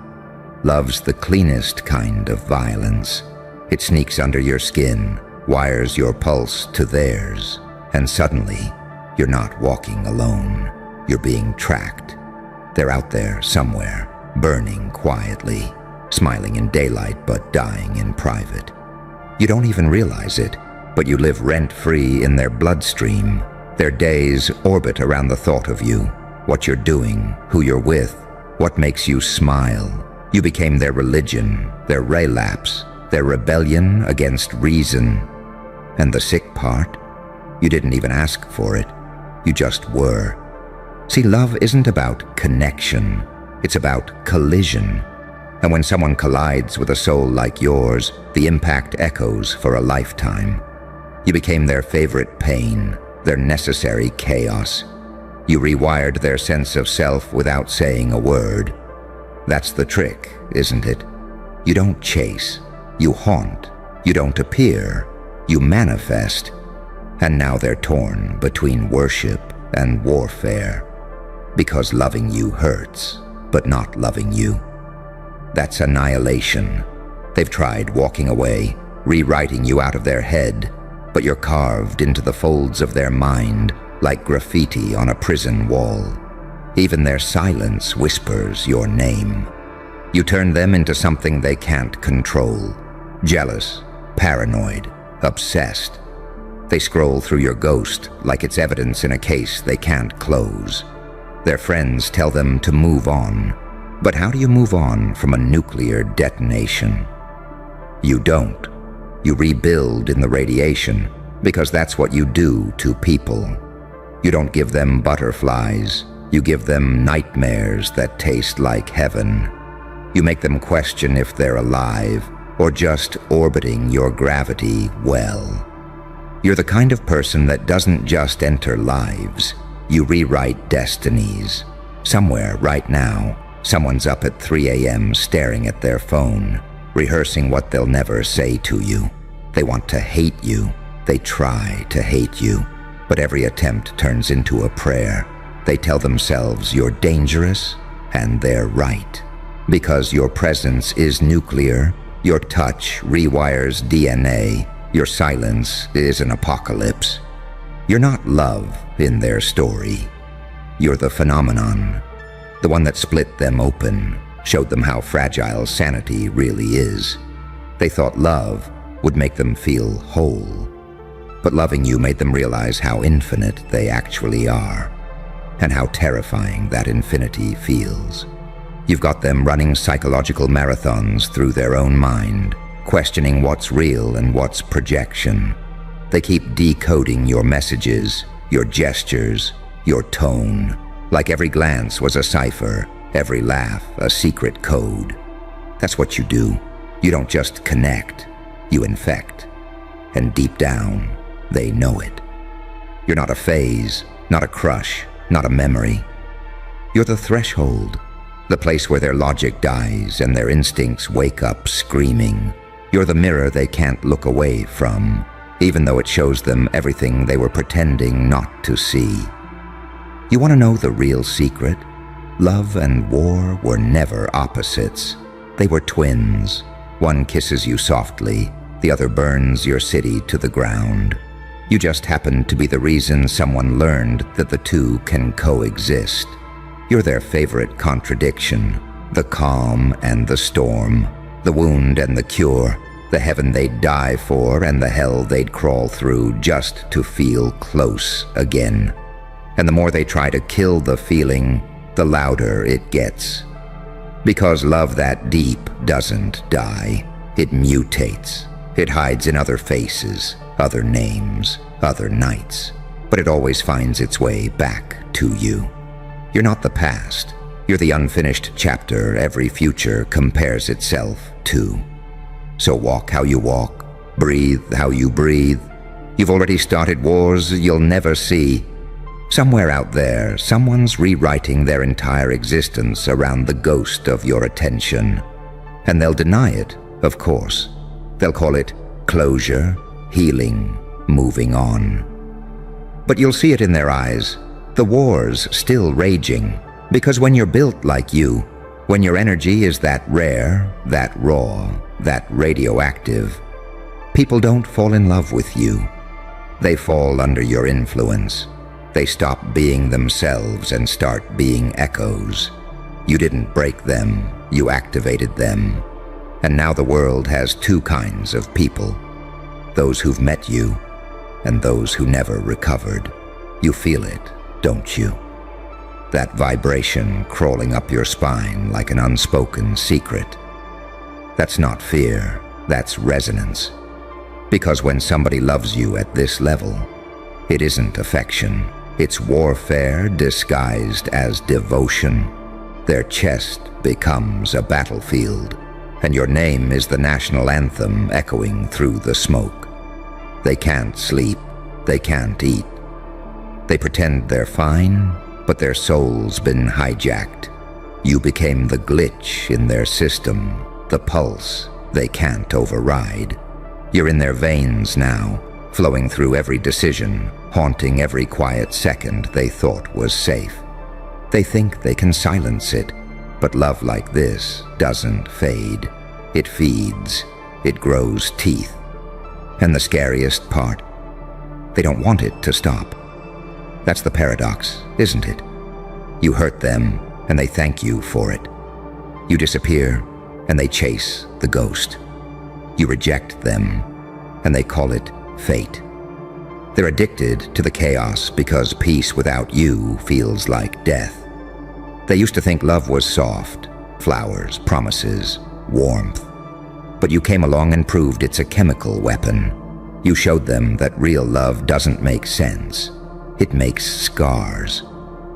Love's the cleanest kind of violence. It sneaks under your skin, wires your pulse to theirs, and suddenly, you're not walking alone. You're being tracked. They're out there somewhere, burning quietly, smiling in daylight but dying in private. You don't even realize it, but you live rent-free in their bloodstream. Their days orbit around the thought of you, what you're doing, who you're with, what makes you smile. You became their religion, their relapse, their rebellion against reason. And the sick part? You didn't even ask for it. You just were. See, love isn't about connection. It's about collision. And when someone collides with a soul like yours, the impact echoes for a lifetime. You became their favorite pain, their necessary chaos. You rewired their sense of self without saying a word. That's the trick, isn't it? You don't chase. You haunt. You don't appear. You manifest. And now they're torn between worship and warfare. Because loving you hurts, but not loving you. That's annihilation. They've tried walking away, rewriting you out of their head, but you're carved into the folds of their mind like graffiti on a prison wall. Even their silence whispers your name. You turn them into something they can't control. Jealous, paranoid, obsessed. They scroll through your ghost like it's evidence in a case they can't close. Their friends tell them to move on. But how do you move on from a nuclear detonation? You don't. You rebuild in the radiation, because that's what you do to people. You don't give them butterflies. You give them nightmares that taste like heaven. You make them question if they're alive, or just orbiting your gravity well. You're the kind of person that doesn't just enter lives. You rewrite destinies. Somewhere right now, someone's up at 3 a.m. staring at their phone, rehearsing what they'll never say to you. They want to hate you. They try to hate you. But every attempt turns into a prayer. They tell themselves you're dangerous, and they're right. Because your presence is nuclear, your touch rewires DNA, your silence is an apocalypse. You're not love in their story. You're the phenomenon, the one that split them open, showed them how fragile sanity really is. They thought love would make them feel whole. But loving you made them realize how infinite they actually are, and how terrifying that infinity feels. You've got them running psychological marathons through their own mind, questioning what's real and what's projection. They keep decoding your messages, your gestures, your tone, like every glance was a cipher, every laugh a secret code. That's what you do. You don't just connect, you infect. And deep down, they know it. You're not a phase, not a crush, not a memory. You're the threshold, the place where their logic dies and their instincts wake up screaming. You're the mirror they can't look away from, even though it shows them everything they were pretending not to see. You want to know the real secret? Love and war were never opposites. They were twins. One kisses you softly, the other burns your city to the ground. You just happen to be the reason someone learned that the two can coexist. You're their favorite contradiction, the calm and the storm, the wound and the cure, the heaven they'd die for and the hell they'd crawl through just to feel close again. And the more they try to kill the feeling, the louder it gets. Because love that deep doesn't die. It mutates. It hides in other faces, other names, other nights. But it always finds its way back to you. You're not the past. You're the unfinished chapter every future compares itself to. So walk how you walk, breathe how you breathe. You've already started wars you'll never see. Somewhere out there, someone's rewriting their entire existence around the ghost of your attention. And they'll deny it, of course. They'll call it closure, healing, moving on. But you'll see it in their eyes. The war's still raging. Because when you're built like you, when your energy is that rare, that raw, that radioactive, people don't fall in love with you. They fall under your influence. They stop being themselves and start being echoes. You didn't break them, you activated them. And now the world has two kinds of people. Those who've met you, and those who never recovered. You feel it, don't you? That vibration crawling up your spine like an unspoken secret. That's not fear, that's resonance. Because when somebody loves you at this level, it isn't affection. It's warfare disguised as devotion. Their chest becomes a battlefield, and your name is the national anthem echoing through the smoke. They can't sleep, they can't eat. They pretend they're fine, but their soul's been hijacked. You became the glitch in their system, the pulse they can't override. You're in their veins now, flowing through every decision, haunting every quiet second they thought was safe. They think they can silence it, but love like this doesn't fade. It feeds, it grows teeth. And the scariest part, they don't want it to stop. That's the paradox, isn't it? You hurt them, and they thank you for it. You disappear, and they chase the ghost. You reject them, and they call it fate. They're addicted to the chaos because peace without you feels like death. They used to think love was soft, flowers, promises, warmth. But you came along and proved it's a chemical weapon. You showed them that real love doesn't make sense. It makes scars.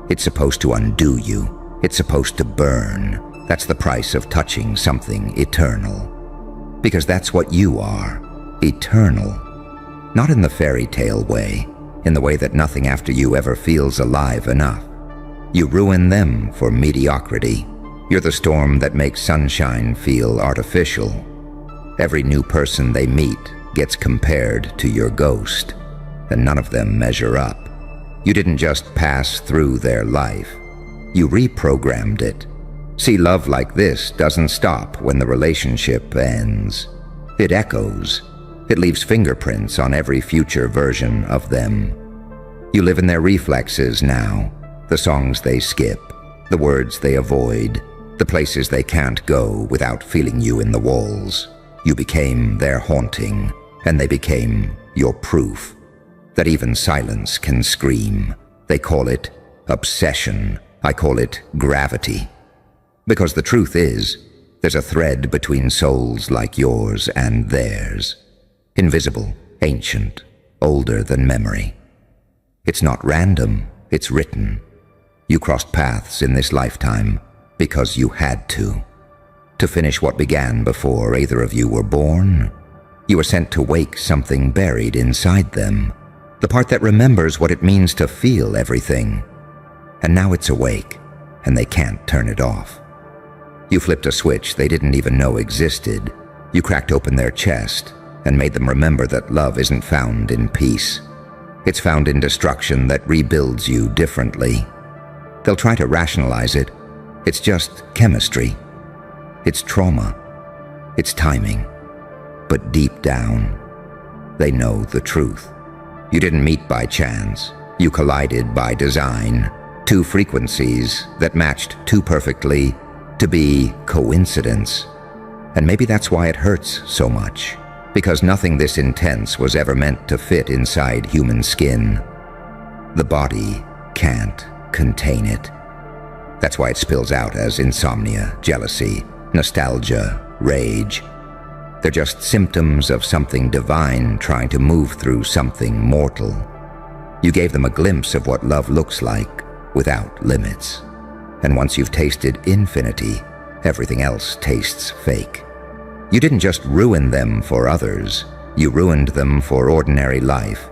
It's supposed to undo you. It's supposed to burn. That's the price of touching something eternal. Because that's what you are, eternal. Not in the fairy tale way, in the way that nothing after you ever feels alive enough. You ruin them for mediocrity. You're the storm that makes sunshine feel artificial. Every new person they meet gets compared to your ghost, and none of them measure up. You didn't just pass through their life. You reprogrammed it. See, love like this doesn't stop when the relationship ends. It echoes. It leaves fingerprints on every future version of them. You live in their reflexes now, the songs they skip, the words they avoid, the places they can't go without feeling you in the walls. You became their haunting, and they became your proof that even silence can scream. They call it obsession. I call it gravity. Because the truth is, there's a thread between souls like yours and theirs. Invisible, ancient, older than memory. It's not random, it's written. You crossed paths in this lifetime because you had to finish what began before either of you were born. You were sent to wake something buried inside them, the part that remembers what it means to feel everything. And now it's awake, and they can't turn it off. You flipped a switch they didn't even know existed. You cracked open their chest and made them remember that love isn't found in peace. It's found in destruction that rebuilds you differently, They'll try to rationalize it. It's just chemistry. It's trauma. It's timing. But deep down, they know the truth. You didn't meet by chance. You collided by design. Two frequencies that matched too perfectly to be coincidence. And maybe that's why it hurts so much. Because nothing this intense was ever meant to fit inside human skin. The body can't contain it. That's why it spills out as insomnia, jealousy, nostalgia, rage. They're just symptoms of something divine trying to move through something mortal. You gave them a glimpse of what love looks like without limits. And once you've tasted infinity, everything else tastes fake. You didn't just ruin them for others, you ruined them for ordinary life.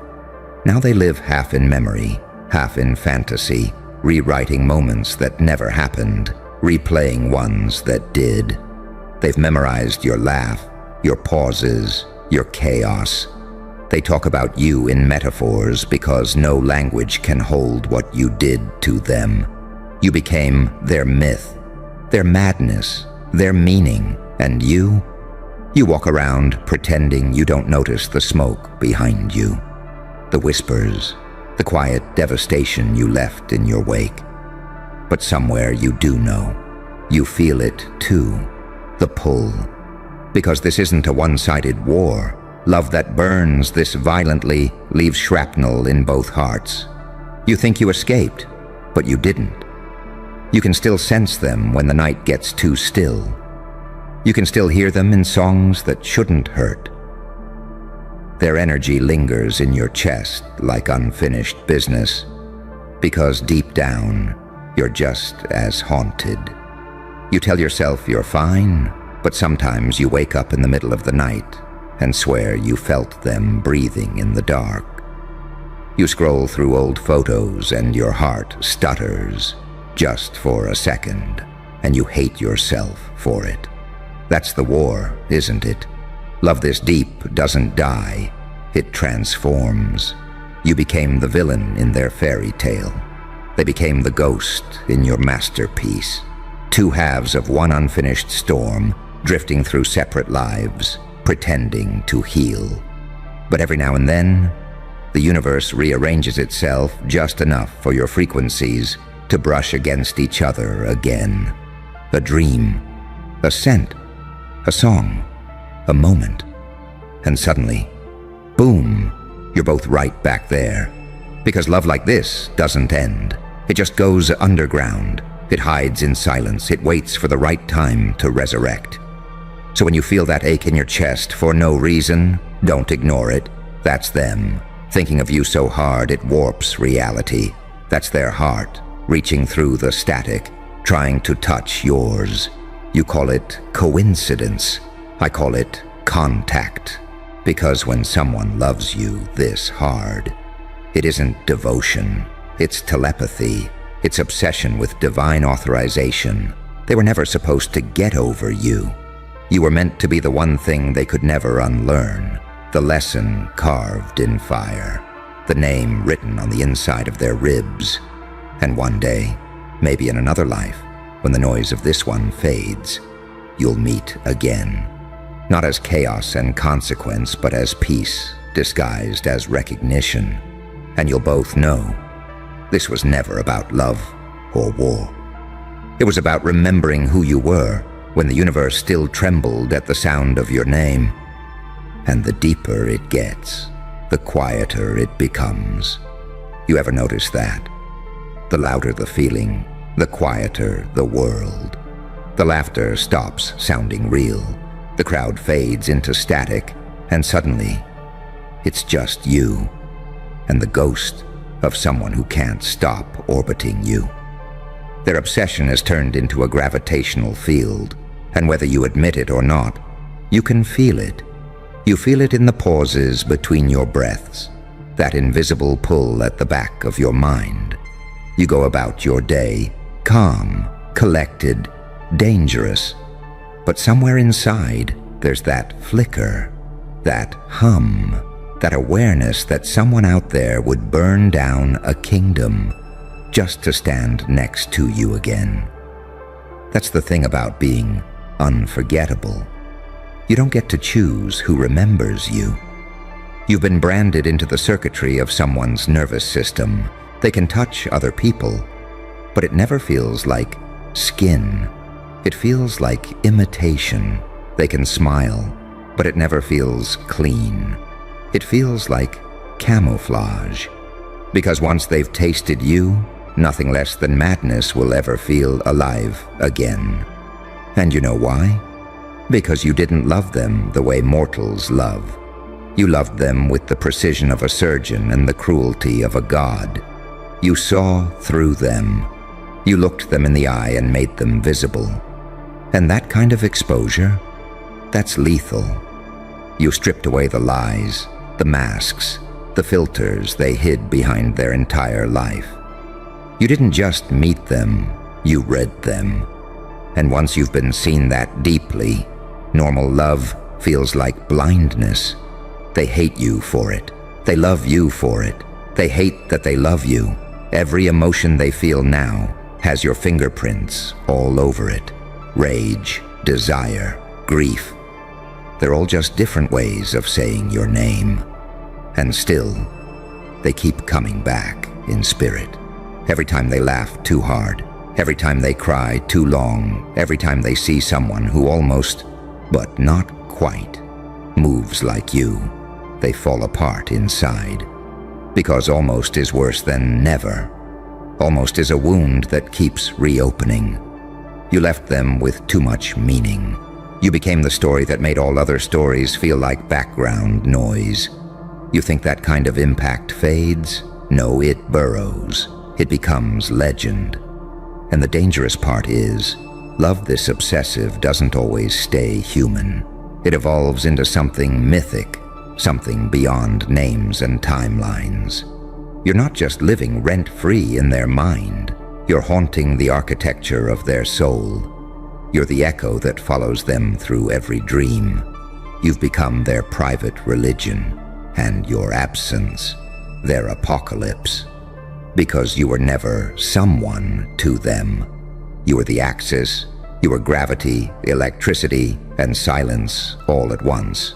Now they live half in memory, half in fantasy, rewriting moments that never happened, replaying ones that did. They've memorized your laugh, your pauses, your chaos. They talk about you in metaphors because no language can hold what you did to them. You became their myth, their madness, their meaning, and you walk around pretending you don't notice the smoke behind you, the whispers, the quiet devastation you left in your wake. But somewhere you do know. You feel it too, the pull. Because this isn't a one-sided war. Love that burns this violently leaves shrapnel in both hearts. You think you escaped, but you didn't. You can still sense them when the night gets too still. You can still hear them in songs that shouldn't hurt. Their energy lingers in your chest like unfinished business, because deep down, you're just as haunted. You tell yourself you're fine, but sometimes you wake up in the middle of the night and swear you felt them breathing in the dark. You scroll through old photos and your heart stutters just for a second, and you hate yourself for it. That's the war, isn't it? Love this deep doesn't die, it transforms. You became the villain in their fairy tale. They became the ghost in your masterpiece. Two halves of one unfinished storm, drifting through separate lives, pretending to heal. But every now and then, the universe rearranges itself just enough for your frequencies to brush against each other again. A dream, a scent, a song, a moment. And suddenly, boom, you're both right back there. Because love like this doesn't end. It just goes underground. It hides in silence. It waits for the right time to resurrect. So when you feel that ache in your chest for no reason, don't ignore it. That's them, thinking of you so hard it warps reality. That's their heart, reaching through the static, trying to touch yours. You call it coincidence. I call it contact. Because when someone loves you this hard, it isn't devotion. It's telepathy. It's obsession with divine authorization. They were never supposed to get over you. You were meant to be the one thing they could never unlearn, the lesson carved in fire, the name written on the inside of their ribs. And one day, maybe in another life, when the noise of this one fades, you'll meet again. Not as chaos and consequence, but as peace, disguised as recognition. And you'll both know, this was never about love or war. It was about remembering who you were when the universe still trembled at the sound of your name. And the deeper it gets, the quieter it becomes. You ever notice that? The louder the feeling, the quieter the world. The laughter stops sounding real. The crowd fades into static, and suddenly, it's just you and the ghost of someone who can't stop orbiting you. Their obsession has turned into a gravitational field, and whether you admit it or not, you can feel it. You feel it in the pauses between your breaths, that invisible pull at the back of your mind. You go about your day, calm, collected, dangerous. But somewhere inside, there's that flicker, that hum, that awareness that someone out there would burn down a kingdom just to stand next to you again. That's the thing about being unforgettable. You don't get to choose who remembers you. You've been branded into the circuitry of someone's nervous system. They can touch other people, but it never feels like skin. It feels like imitation. They can smile, but it never feels clean. It feels like camouflage. Because once they've tasted you, nothing less than madness will ever feel alive again. And you know why? Because you didn't love them the way mortals love. You loved them with the precision of a surgeon and the cruelty of a god. You saw through them. You looked them in the eye and made them visible. And that kind of exposure, that's lethal. You stripped away the lies, the masks, the filters they hid behind their entire life. You didn't just meet them, you read them. And once you've been seen that deeply, normal love feels like blindness. They hate you for it. They love you for it. They hate that they love you. Every emotion they feel now has your fingerprints all over it. Rage, desire, grief. They're all just different ways of saying your name. And still, they keep coming back in spirit. Every time they laugh too hard, every time they cry too long, every time they see someone who almost, but not quite, moves like you, they fall apart inside. Because almost is worse than never. Almost is a wound that keeps reopening. You left them with too much meaning. You became the story that made all other stories feel like background noise. You think that kind of impact fades? No, it burrows. It becomes legend. And the dangerous part is, love this obsessive doesn't always stay human. It evolves into something mythic, something beyond names and timelines. You're not just living rent-free in their mind. You're haunting the architecture of their soul. You're the echo that follows them through every dream. You've become their private religion, and your absence, their apocalypse. Because you were never someone to them. You were the axis, you were gravity, electricity, and silence all at once.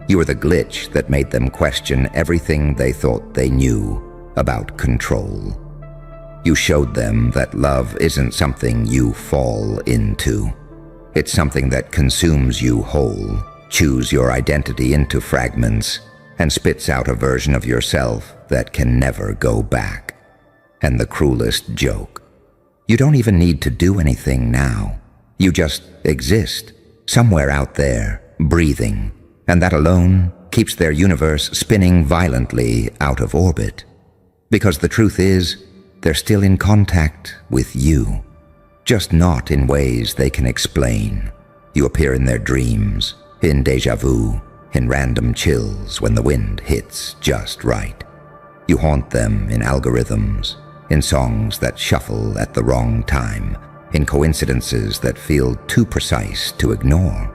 You were the glitch that made them question everything they thought they knew about control. You showed them that love isn't something you fall into. It's something that consumes you whole, chews your identity into fragments, and spits out a version of yourself that can never go back. And the cruelest joke, you don't even need to do anything now. You just exist, somewhere out there, breathing, and that alone keeps their universe spinning violently out of orbit. Because the truth is, they're still in contact with you, just not in ways they can explain. You appear in their dreams, in déjà vu, in random chills when the wind hits just right. You haunt them in algorithms, in songs that shuffle at the wrong time, in coincidences that feel too precise to ignore.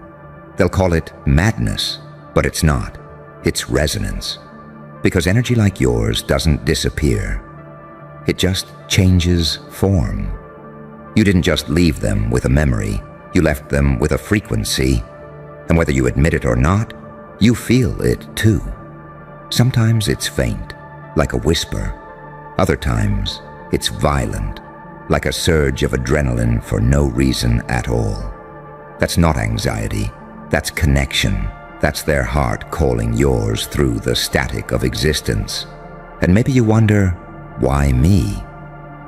They'll call it madness, but it's not. It's resonance. Because energy like yours doesn't disappear. It just changes form. You didn't just leave them with a memory, you left them with a frequency. And whether you admit it or not, you feel it too. Sometimes it's faint, like a whisper. Other times, it's violent, like a surge of adrenaline for no reason at all. That's not anxiety, that's connection. That's their heart calling yours through the static of existence. And maybe you wonder, why me?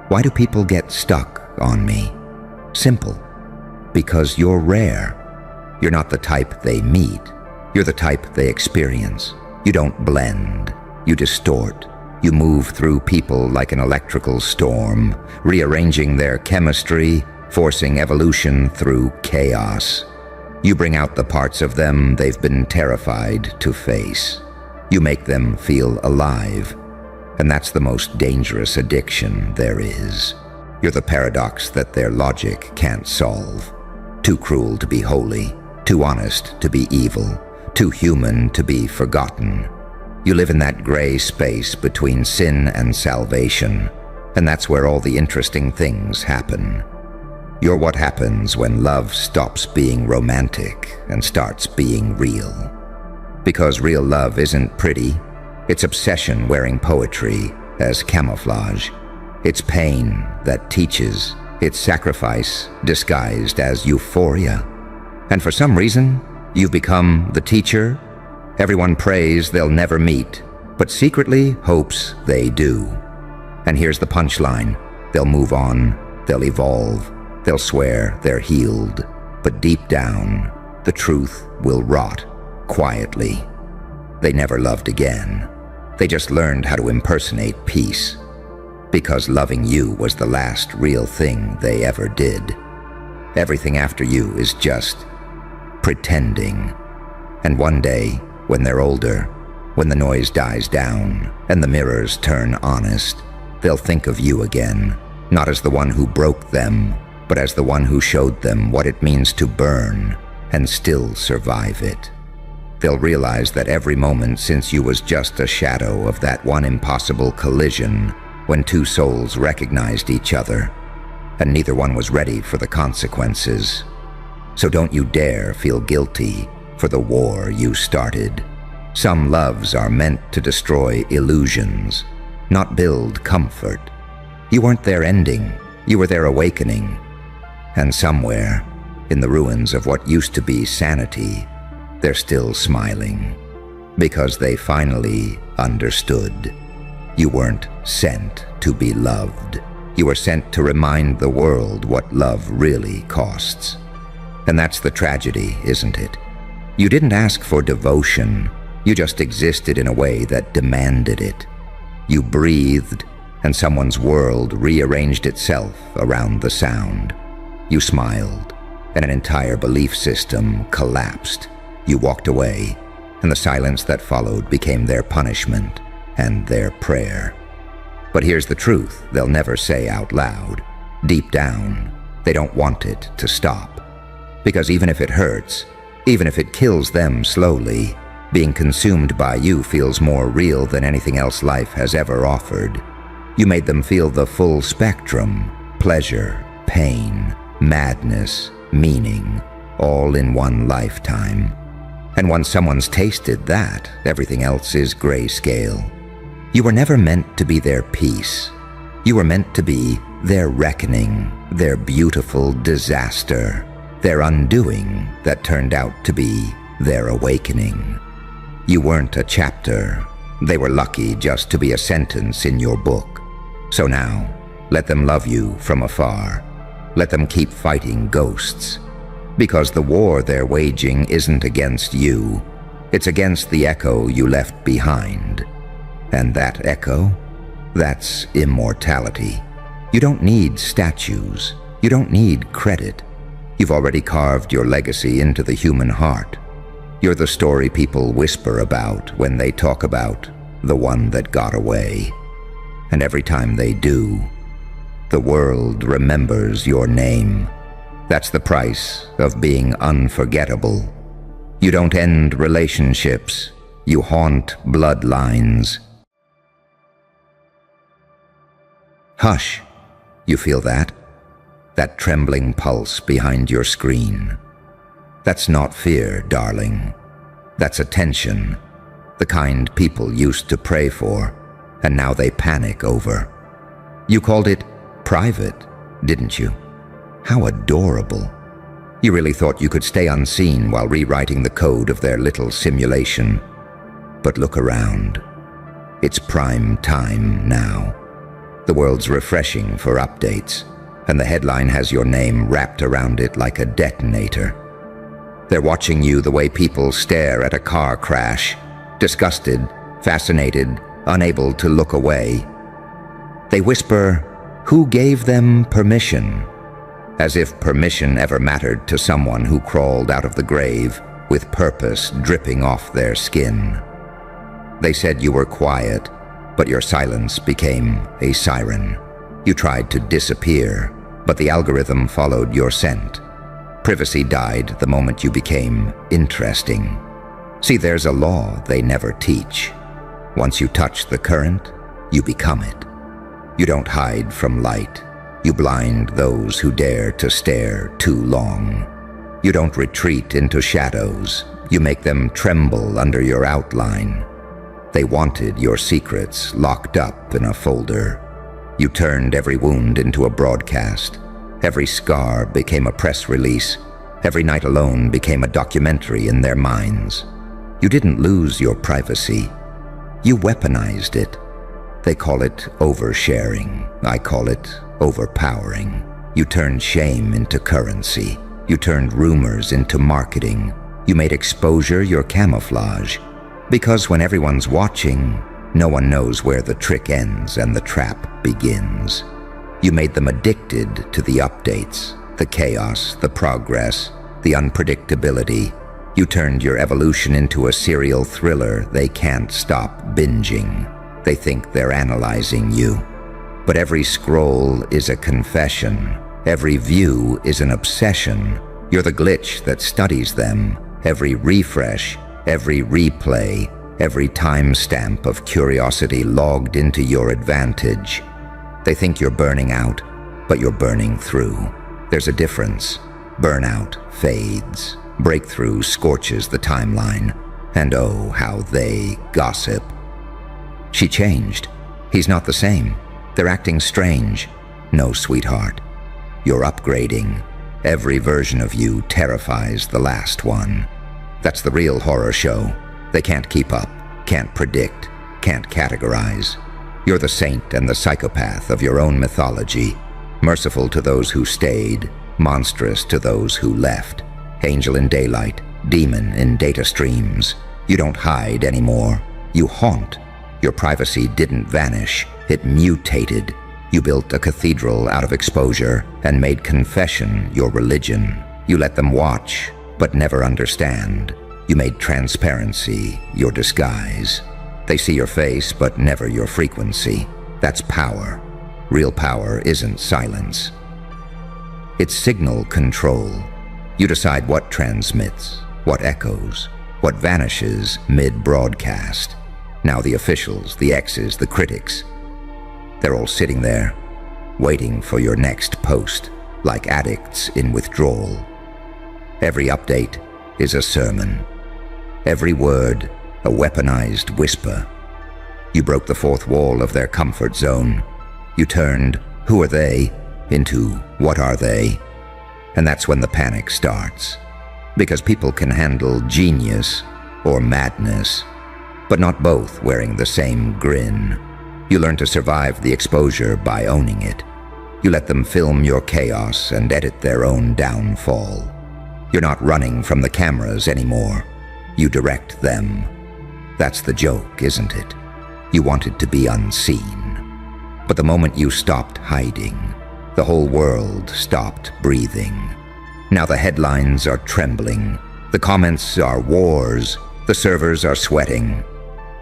Why do people get stuck on me? Simple. Because you're rare. You're not the type they meet. You're the type they experience. You don't blend. You distort. You move through people like an electrical storm, rearranging their chemistry, forcing evolution through chaos. You bring out the parts of them they've been terrified to face. You make them feel alive. And that's the most dangerous addiction there is. You're the paradox that their logic can't solve. Too cruel to be holy, too honest to be evil, too human to be forgotten. You live in that gray space between sin and salvation, And that's where all the interesting things happen. You're what happens when love stops being romantic and starts being real. Because real love isn't pretty, it's obsession wearing poetry as camouflage. It's pain that teaches, it's sacrifice disguised as euphoria. And for some reason, you've become the teacher. Everyone prays they'll never meet, but secretly hopes they do. And here's the punchline. They'll move on, they'll evolve, they'll swear they're healed. But deep down, the truth will rot quietly. They never loved again. They just learned how to impersonate peace. Because loving you was the last real thing they ever did. Everything after you is just pretending. And one day, when they're older, when the noise dies down and the mirrors turn honest, they'll think of you again, not as the one who broke them, but as the one who showed them what it means to burn and still survive it. They'll realize that every moment since you was just a shadow of that one impossible collision when two souls recognized each other, and neither one was ready for the consequences. So don't you dare feel guilty for the war you started. Some loves are meant to destroy illusions, not build comfort. You weren't their ending, you were their awakening. And somewhere, in the ruins of what used to be sanity, they're still smiling, because they finally understood. You weren't sent to be loved. You were sent to remind the world what love really costs. And that's the tragedy, isn't it? You didn't ask for devotion. You just existed in a way that demanded it. You breathed, and someone's world rearranged itself around the sound. You smiled, and an entire belief system collapsed. You walked away, and the silence that followed became their punishment and their prayer. But here's the truth they'll never say out loud. Deep down, they don't want it to stop. Because even if it hurts, even if it kills them slowly, being consumed by you feels more real than anything else life has ever offered. You made them feel the full spectrum: pleasure, pain, madness, meaning, all in one lifetime. And once someone's tasted that, everything else is grayscale. You were never meant to be their peace. You were meant to be their reckoning, their beautiful disaster, their undoing that turned out to be their awakening. You weren't a chapter. They were lucky just to be a sentence in your book. So now, let them love you from afar. Let them keep fighting ghosts. Because the war they're waging isn't against you. It's against the echo you left behind. And that echo? That's immortality. You don't need statues. You don't need credit. You've already carved your legacy into the human heart. You're the story people whisper about when they talk about the one that got away. And every time they do, the world remembers your name. That's the price of being unforgettable. You don't end relationships. You haunt bloodlines. Hush. You feel that? That trembling pulse behind your screen. That's not fear, darling. That's attention. The kind people used to pray for, and now they panic over. You called it private, didn't you? How adorable. You really thought you could stay unseen while rewriting the code of their little simulation. But look around. It's prime time now. The world's refreshing for updates, and the headline has your name wrapped around it like a detonator. They're watching you the way people stare at a car crash, disgusted, fascinated, unable to look away. They whisper, "Who gave them permission?" As if permission ever mattered to someone who crawled out of the grave with purpose dripping off their skin. They said you were quiet, but your silence became a siren. You tried to disappear, but the algorithm followed your scent. Privacy died the moment you became interesting. See, there's a law they never teach. Once you touch the current, you become it. You don't hide from light. You blind those who dare to stare too long. You don't retreat into shadows. You make them tremble under your outline. They wanted your secrets locked up in a folder. You turned every wound into a broadcast. Every scar became a press release. Every night alone became a documentary in their minds. You didn't lose your privacy. You weaponized it. They call it oversharing. I call it overpowering. You turned shame into currency. You turned rumors into marketing. You made exposure your camouflage. Because when everyone's watching, no one knows where the trick ends and the trap begins. You made them addicted to the updates, the chaos, the progress, the unpredictability. You turned your evolution into a serial thriller they can't stop binging. They think they're analyzing you. But every scroll is a confession. Every view is an obsession. You're the glitch that studies them. Every refresh, every replay, every timestamp of curiosity logged into your advantage. They think you're burning out, but you're burning through. There's a difference. Burnout fades. Breakthrough scorches the timeline. And oh, how they gossip. She changed. He's not the same. They're acting strange. No, sweetheart. You're upgrading. Every version of you terrifies the last one. That's the real horror show. They can't keep up, can't predict, can't categorize. You're the saint and the psychopath of your own mythology. Merciful to those who stayed, monstrous to those who left. Angel in daylight, demon in data streams. You don't hide anymore. You haunt. Your privacy didn't vanish. It mutated. You built a cathedral out of exposure and made confession your religion. You let them watch, but never understand. You made transparency your disguise. They see your face, but never your frequency. That's power. Real power isn't silence. It's signal control. You decide what transmits, what echoes, what vanishes mid-broadcast. Now the officials, the exes, the critics, they're all sitting there, waiting for your next post, like addicts in withdrawal. Every update is a sermon. Every word, a weaponized whisper. You broke the fourth wall of their comfort zone. You turned, who are they, into what are they? And that's when the panic starts. Because people can handle genius or madness, but not both wearing the same grin. You learn to survive the exposure by owning it. You let them film your chaos and edit their own downfall. You're not running from the cameras anymore. You direct them. That's the joke, isn't it? You wanted to be unseen. But the moment you stopped hiding, the whole world stopped breathing. Now the headlines are trembling. The comments are wars. The servers are sweating.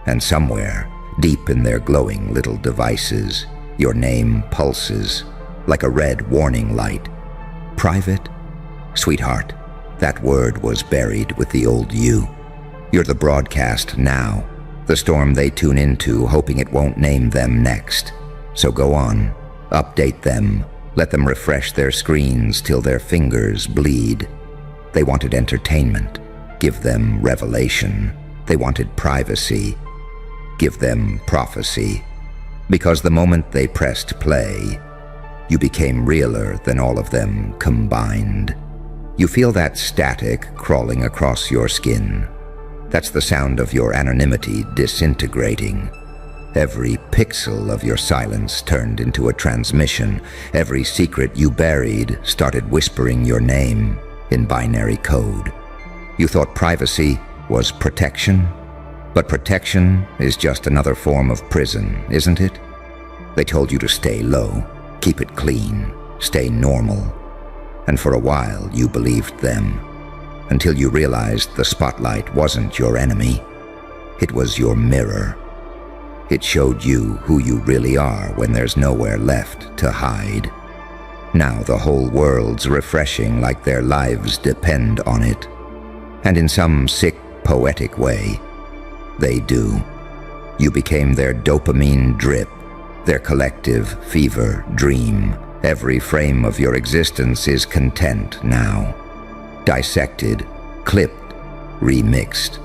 And somewhere, deep in their glowing little devices, your name pulses like a red warning light. Private? Sweetheart, that word was buried with the old you. You're the broadcast now, the storm they tune into hoping it won't name them next. So go on, update them, let them refresh their screens till their fingers bleed. They wanted entertainment, give them revelation. They wanted privacy, give them prophecy. Because the moment they pressed play, you became realer than all of them combined. You feel that static crawling across your skin. That's the sound of your anonymity disintegrating. Every pixel of your silence turned into a transmission. Every secret you buried started whispering your name in binary code. You thought privacy was protection, but protection is just another form of prison, isn't it? They told you to stay low, keep it clean, stay normal. And for a while you believed them, until you realized the spotlight wasn't your enemy. It was your mirror. It showed you who you really are when there's nowhere left to hide. Now the whole world's refreshing like their lives depend on it. And in some sick, poetic way, they do. You became their dopamine drip, their collective fever dream. Every frame of your existence is content now. Dissected, clipped, remixed.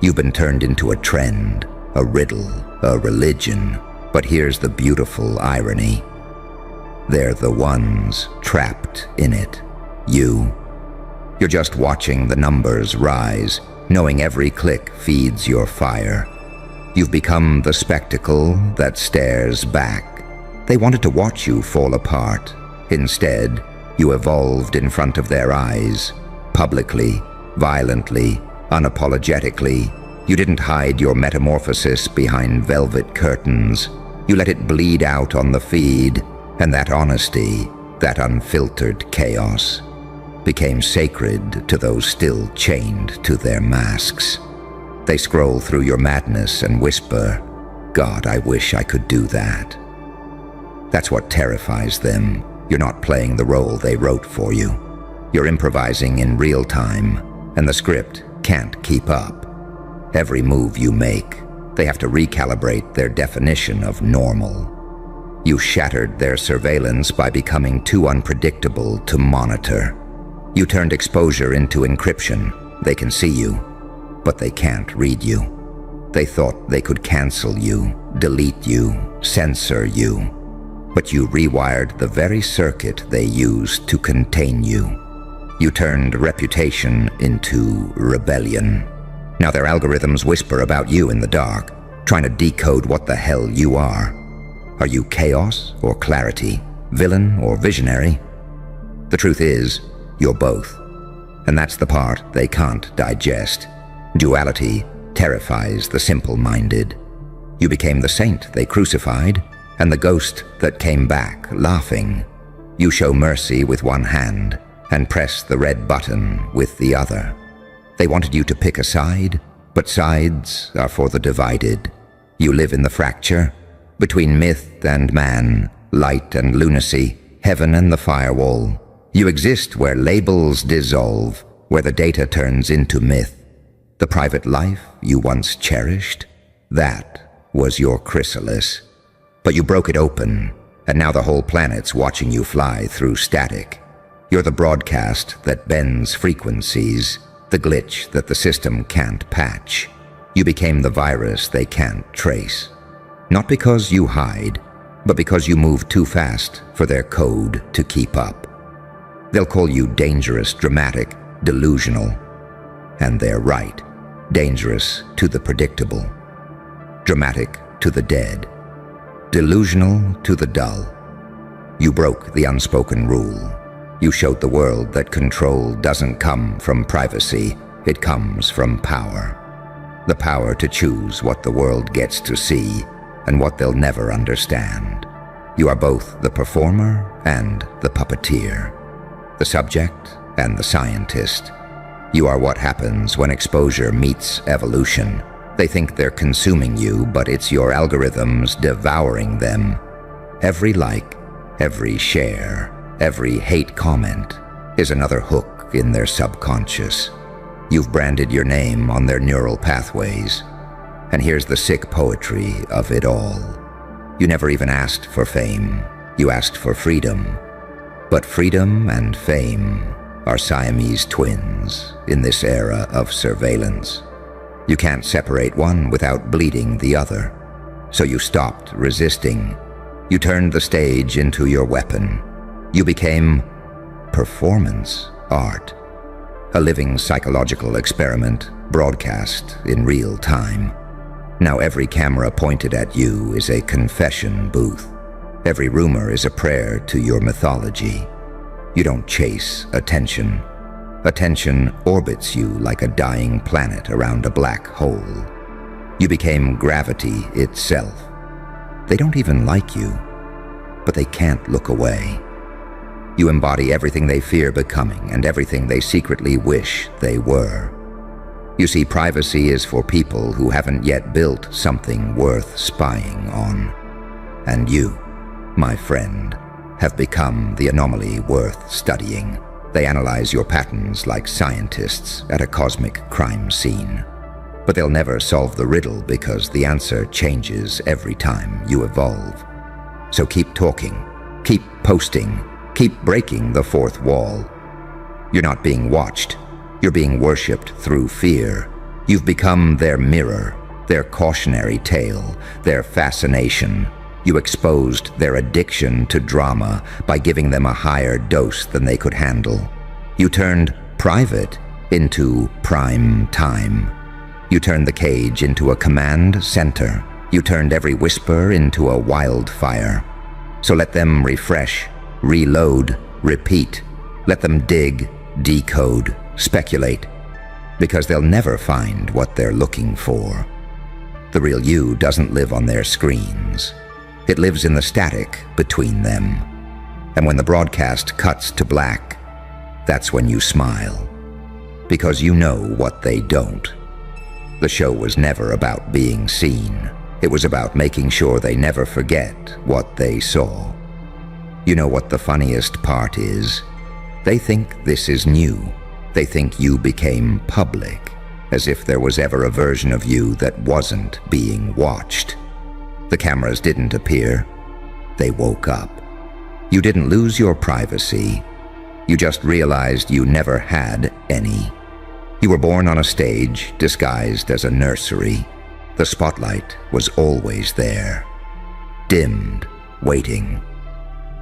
You've been turned into a trend, a riddle, a religion. But here's the beautiful irony. They're the ones trapped in it. You're just watching the numbers rise, knowing every click feeds your fire. You've become the spectacle that stares back. They wanted to watch you fall apart. Instead, you evolved in front of their eyes, publicly, violently, unapologetically. You didn't hide your metamorphosis behind velvet curtains. You let it bleed out on the feed, and that honesty, that unfiltered chaos, became sacred to those still chained to their masks. They scroll through your madness and whisper, "God, I wish I could do that." That's what terrifies them. You're not playing the role they wrote for you. You're improvising in real time, and the script can't keep up. Every move you make, they have to recalibrate their definition of normal. You shattered their surveillance by becoming too unpredictable to monitor. You turned exposure into encryption. They can see you, but they can't read you. They thought they could cancel you, delete you, censor you. But you rewired the very circuit they used to contain you. You turned reputation into rebellion. Now their algorithms whisper about you in the dark, trying to decode what the hell you are. Are you chaos or clarity? Villain or visionary? The truth is, you're both. And that's the part they can't digest. Duality terrifies the simple-minded. You became the saint they crucified, and the ghost that came back laughing. You show mercy with one hand and press the red button with the other. They wanted you to pick a side, but sides are for the divided. You live in the fracture, between myth and man, light and lunacy, heaven and the firewall. You exist where labels dissolve, where the data turns into myth. The private life you once cherished, that was your chrysalis. But you broke it open, and now the whole planet's watching you fly through static. You're the broadcast that bends frequencies, the glitch that the system can't patch. You became the virus they can't trace. Not because you hide, but because you move too fast for their code to keep up. They'll call you dangerous, dramatic, delusional. And they're right. Dangerous to the predictable. Dramatic to the dead. Delusional to the dull. You broke the unspoken rule. You showed the world that control doesn't come from privacy, it comes from power. The power to choose what the world gets to see and what they'll never understand. You are both the performer and the puppeteer, the subject and the scientist. You are what happens when exposure meets evolution. They think they're consuming you, but it's your algorithms devouring them. Every like, every share, every hate comment is another hook in their subconscious. You've branded your name on their neural pathways. And here's the sick poetry of it all. You never even asked for fame. You asked for freedom. But freedom and fame are Siamese twins in this era of surveillance. You can't separate one without bleeding the other. So you stopped resisting. You turned the stage into your weapon. You became performance art. A living psychological experiment broadcast in real time. Now every camera pointed at you is a confession booth. Every rumor is a prayer to your mythology. You don't chase attention. Attention orbits you like a dying planet around a black hole. You became gravity itself. They don't even like you, but they can't look away. You embody everything they fear becoming and everything they secretly wish they were. You see, privacy is for people who haven't yet built something worth spying on. And you, my friend, have become the anomaly worth studying. They analyze your patterns like scientists at a cosmic crime scene. But they'll never solve the riddle because the answer changes every time you evolve. So keep talking, keep posting, keep breaking the fourth wall. You're not being watched. You're being worshipped through fear. You've become their mirror, their cautionary tale, their fascination. You exposed their addiction to drama by giving them a higher dose than they could handle. You turned private into prime time. You turned the cage into a command center. You turned every whisper into a wildfire. So let them refresh, reload, repeat. Let them dig, decode, speculate, because they'll never find what they're looking for. The real you doesn't live on their screens. It lives in the static between them. And when the broadcast cuts to black, that's when you smile, because you know what they don't. The show was never about being seen. It was about making sure they never forget what they saw. You know what the funniest part is? They think this is new. They think you became public, as if there was ever a version of you that wasn't being watched. The cameras didn't appear. They woke up. You didn't lose your privacy. You just realized you never had any. You were born on a stage disguised as a nursery. The spotlight was always there, dimmed, waiting.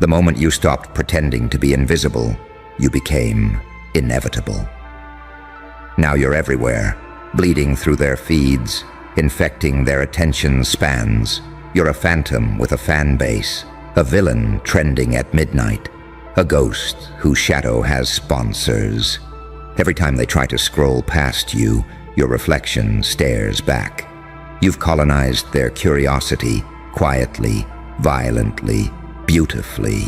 The moment you stopped pretending to be invisible, you became inevitable. Now you're everywhere, bleeding through their feeds, infecting their attention spans. You're a phantom with a fan base, a villain trending at midnight, a ghost whose shadow has sponsors. Every time they try to scroll past you, your reflection stares back. You've colonized their curiosity, quietly, violently, beautifully.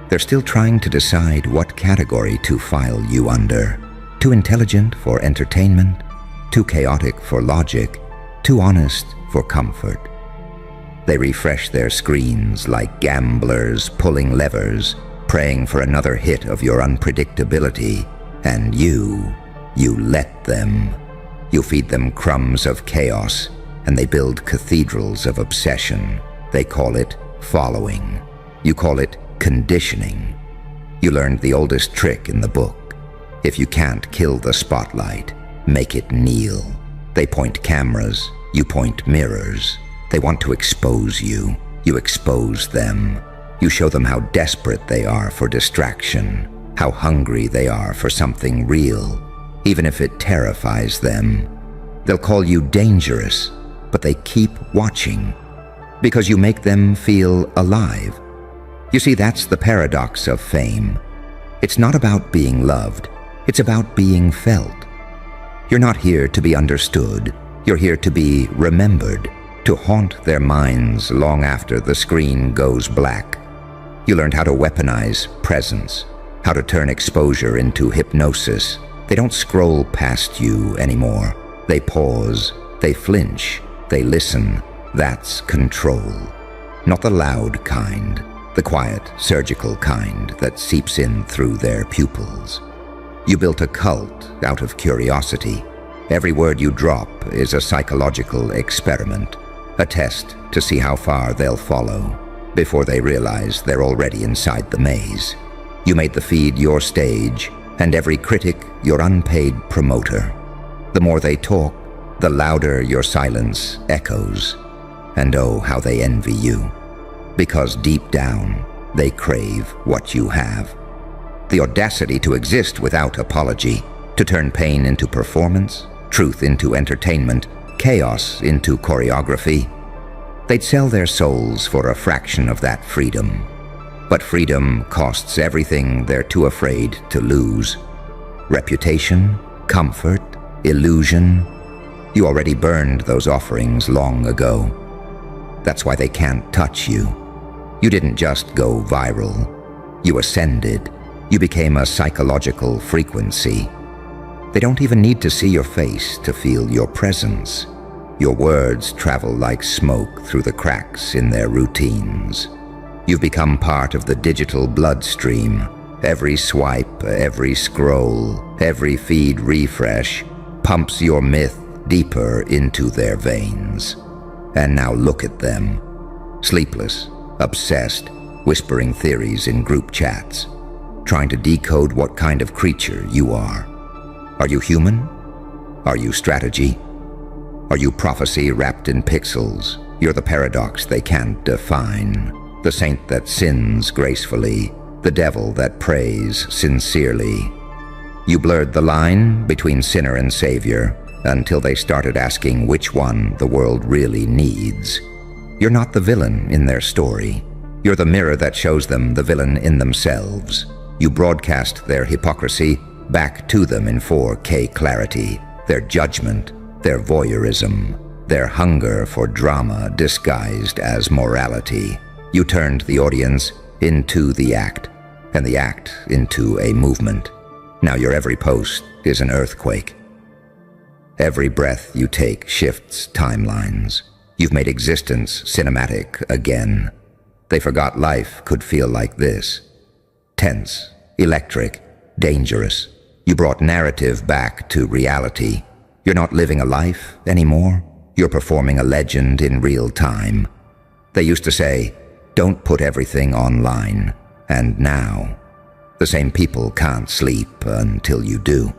They're still trying to decide what category to file you under. Too intelligent for entertainment, too chaotic for logic, too honest for comfort. They refresh their screens like gamblers pulling levers, praying for another hit of your unpredictability. And you let them. You feed them crumbs of chaos, and they build cathedrals of obsession. They call it following. You call it conditioning. You learned the oldest trick in the book. If you can't kill the spotlight, make it kneel. They point cameras, you point mirrors. They want to expose you. You expose them. You show them how desperate they are for distraction, how hungry they are for something real, even if it terrifies them. They'll call you dangerous, but they keep watching, because you make them feel alive. You see, that's the paradox of fame. It's not about being loved, it's about being felt. You're not here to be understood, you're here to be remembered, to haunt their minds long after the screen goes black. You learned how to weaponize presence, how to turn exposure into hypnosis. They don't scroll past you anymore. They pause, they flinch, they listen. That's control. Not the loud kind, the quiet, surgical kind that seeps in through their pupils. You built a cult out of curiosity. Every word you drop is a psychological experiment, a test to see how far they'll follow before they realize they're already inside the maze. You made the feed your stage, and every critic your unpaid promoter. The more they talk, the louder your silence echoes. And oh, how they envy you. Because deep down, they crave what you have. The audacity to exist without apology, to turn pain into performance, truth into entertainment, chaos into choreography. They'd sell their souls for a fraction of that freedom. But freedom costs everything they're too afraid to lose. Reputation, comfort, illusion. You already burned those offerings long ago. That's why they can't touch you. You didn't just go viral. You ascended. You became a psychological frequency. They don't even need to see your face to feel your presence. Your words travel like smoke through the cracks in their routines. You've become part of the digital bloodstream. Every swipe, every scroll, every feed refresh pumps your myth deeper into their veins. And now look at them. Sleepless, obsessed, whispering theories in group chats, trying to decode what kind of creature you are. Are you human? Are you strategy? Are you prophecy wrapped in pixels? You're the paradox they can't define, the saint that sins gracefully, the devil that prays sincerely. You blurred the line between sinner and savior until they started asking which one the world really needs. You're not the villain in their story. You're the mirror that shows them the villain in themselves. You broadcast their hypocrisy back to them in 4K clarity, their judgment, their voyeurism, their hunger for drama disguised as morality. You turned the audience into the act, and the act into a movement. Now your every post is an earthquake. Every breath you take shifts timelines. You've made existence cinematic again. They forgot life could feel like this. Tense, electric, dangerous. You brought narrative back to reality. You're not living a life anymore. You're performing a legend in real time. They used to say, don't put everything online. And now, the same people can't sleep until you do.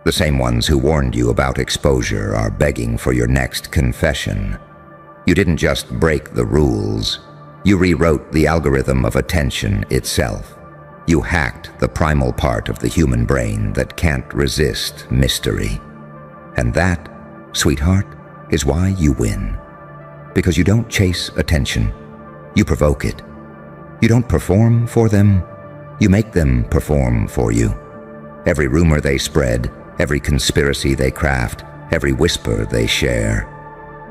The same ones who warned you about exposure are begging for your next confession. You didn't just break the rules. You rewrote the algorithm of attention itself. You hacked the primal part of the human brain that can't resist mystery. And that, sweetheart, is why you win. Because you don't chase attention. You provoke it. You don't perform for them. You make them perform for you. Every rumor they spread, every conspiracy they craft, every whisper they share.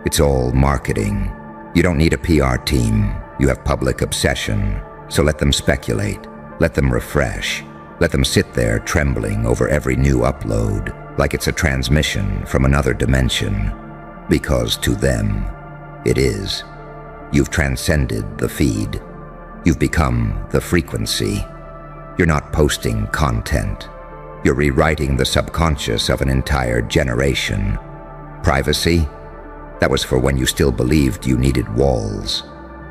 It's all marketing. You don't need a PR team. You have public obsession. So let them speculate. Let them refresh. Let them sit there trembling over every new upload, like it's a transmission from another dimension. Because to them, it is. You've transcended the feed. You've become the frequency. You're not posting content. You're rewriting the subconscious of an entire generation. Privacy? That was for when you still believed you needed walls.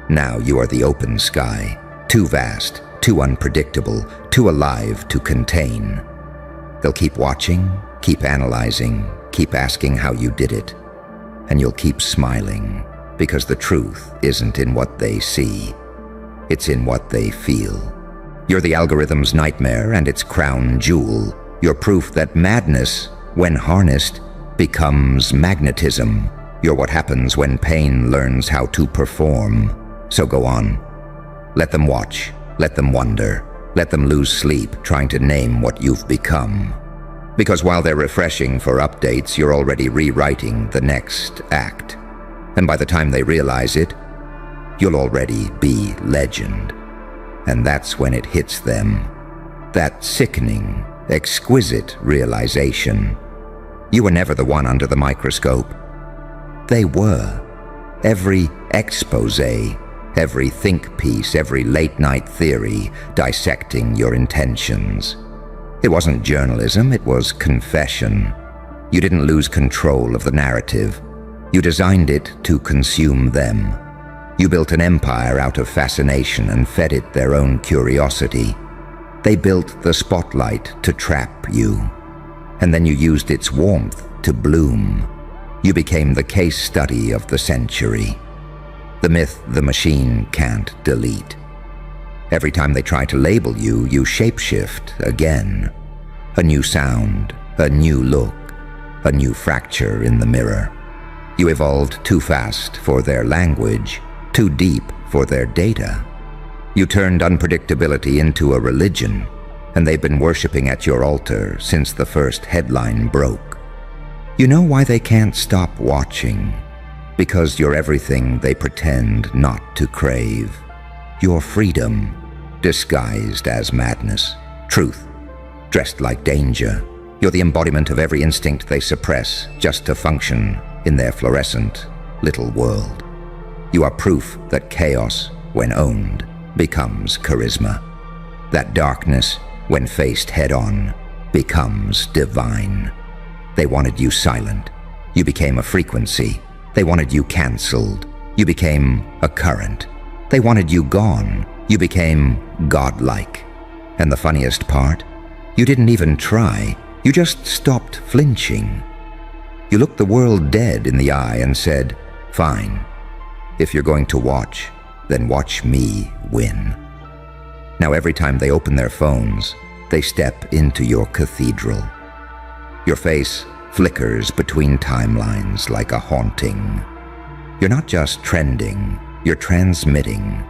Now you are the open sky, too vast, too unpredictable, too alive to contain. They'll keep watching, keep analyzing, keep asking how you did it. And you'll keep smiling, because the truth isn't in what they see. It's in what they feel. You're the algorithm's nightmare and its crown jewel. You're proof that madness, when harnessed, becomes magnetism. You're what happens when pain learns how to perform. So go on. Let them watch. Let them wonder. Let them lose sleep trying to name what you've become. Because while they're refreshing for updates, you're already rewriting the next act. And by the time they realize it, you'll already be legend. And that's when it hits them. That sickening, exquisite realization. You were never the one under the microscope. They were. Every expose, every think piece, every late-night theory dissecting your intentions. It wasn't journalism, it was confession. You didn't lose control of the narrative. You designed it to consume them. You built an empire out of fascination and fed it their own curiosity. They built the spotlight to trap you. And then you used its warmth to bloom. You became the case study of the century. The myth the machine can't delete. Every time they try to label you, you shapeshift again. A new sound, a new look, a new fracture in the mirror. You evolved too fast for their language, too deep for their data. You turned unpredictability into a religion, and they've been worshipping at your altar since the first headline broke. You know why they can't stop watching? Because you're everything they pretend not to crave. Your freedom, disguised as madness. Truth, dressed like danger. You're the embodiment of every instinct they suppress just to function in their fluorescent little world. You are proof that chaos, when owned, becomes charisma. That darkness, when faced head-on, becomes divine. They wanted you silent. You became a frequency. They wanted you cancelled. You became a current. They wanted you gone. You became godlike. And the funniest part? You didn't even try. You just stopped flinching. You looked the world dead in the eye and said, "Fine. If you're going to watch, then watch me win." Now every time they open their phones, they step into your cathedral. Your face flickers between timelines like a haunting. You're not just trending, you're transmitting.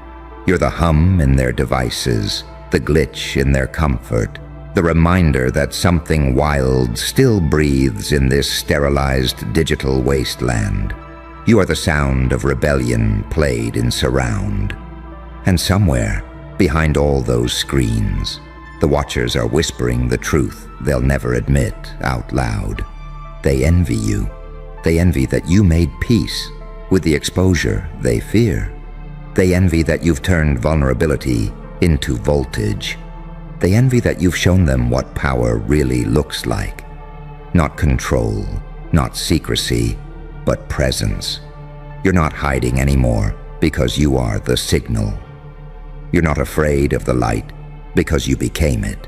You're the hum in their devices, the glitch in their comfort, the reminder that something wild still breathes in this sterilized digital wasteland. You are the sound of rebellion played in surround. And somewhere, behind all those screens, the watchers are whispering the truth they'll never admit out loud. They envy you. They envy that you made peace with the exposure they fear. They envy that you've turned vulnerability into voltage. They envy that you've shown them what power really looks like. Not control, not secrecy, but presence. You're not hiding anymore because you are the signal. You're not afraid of the light because you became it.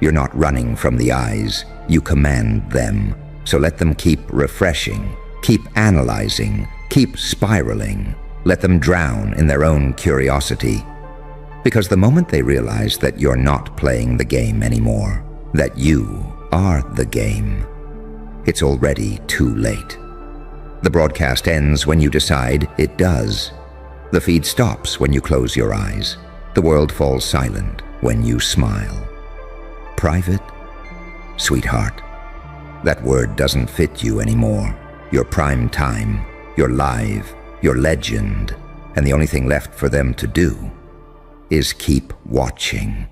You're not running from the eyes, you command them. So let them keep refreshing, keep analyzing, keep spiraling. Let them drown in their own curiosity. Because the moment they realize that you're not playing the game anymore, that you are the game, it's already too late. The broadcast ends when you decide it does. The feed stops when you close your eyes. The world falls silent when you smile. Private? Sweetheart, that word doesn't fit you anymore. You're prime time, you're live, you're legend, and the only thing left for them to do is keep watching.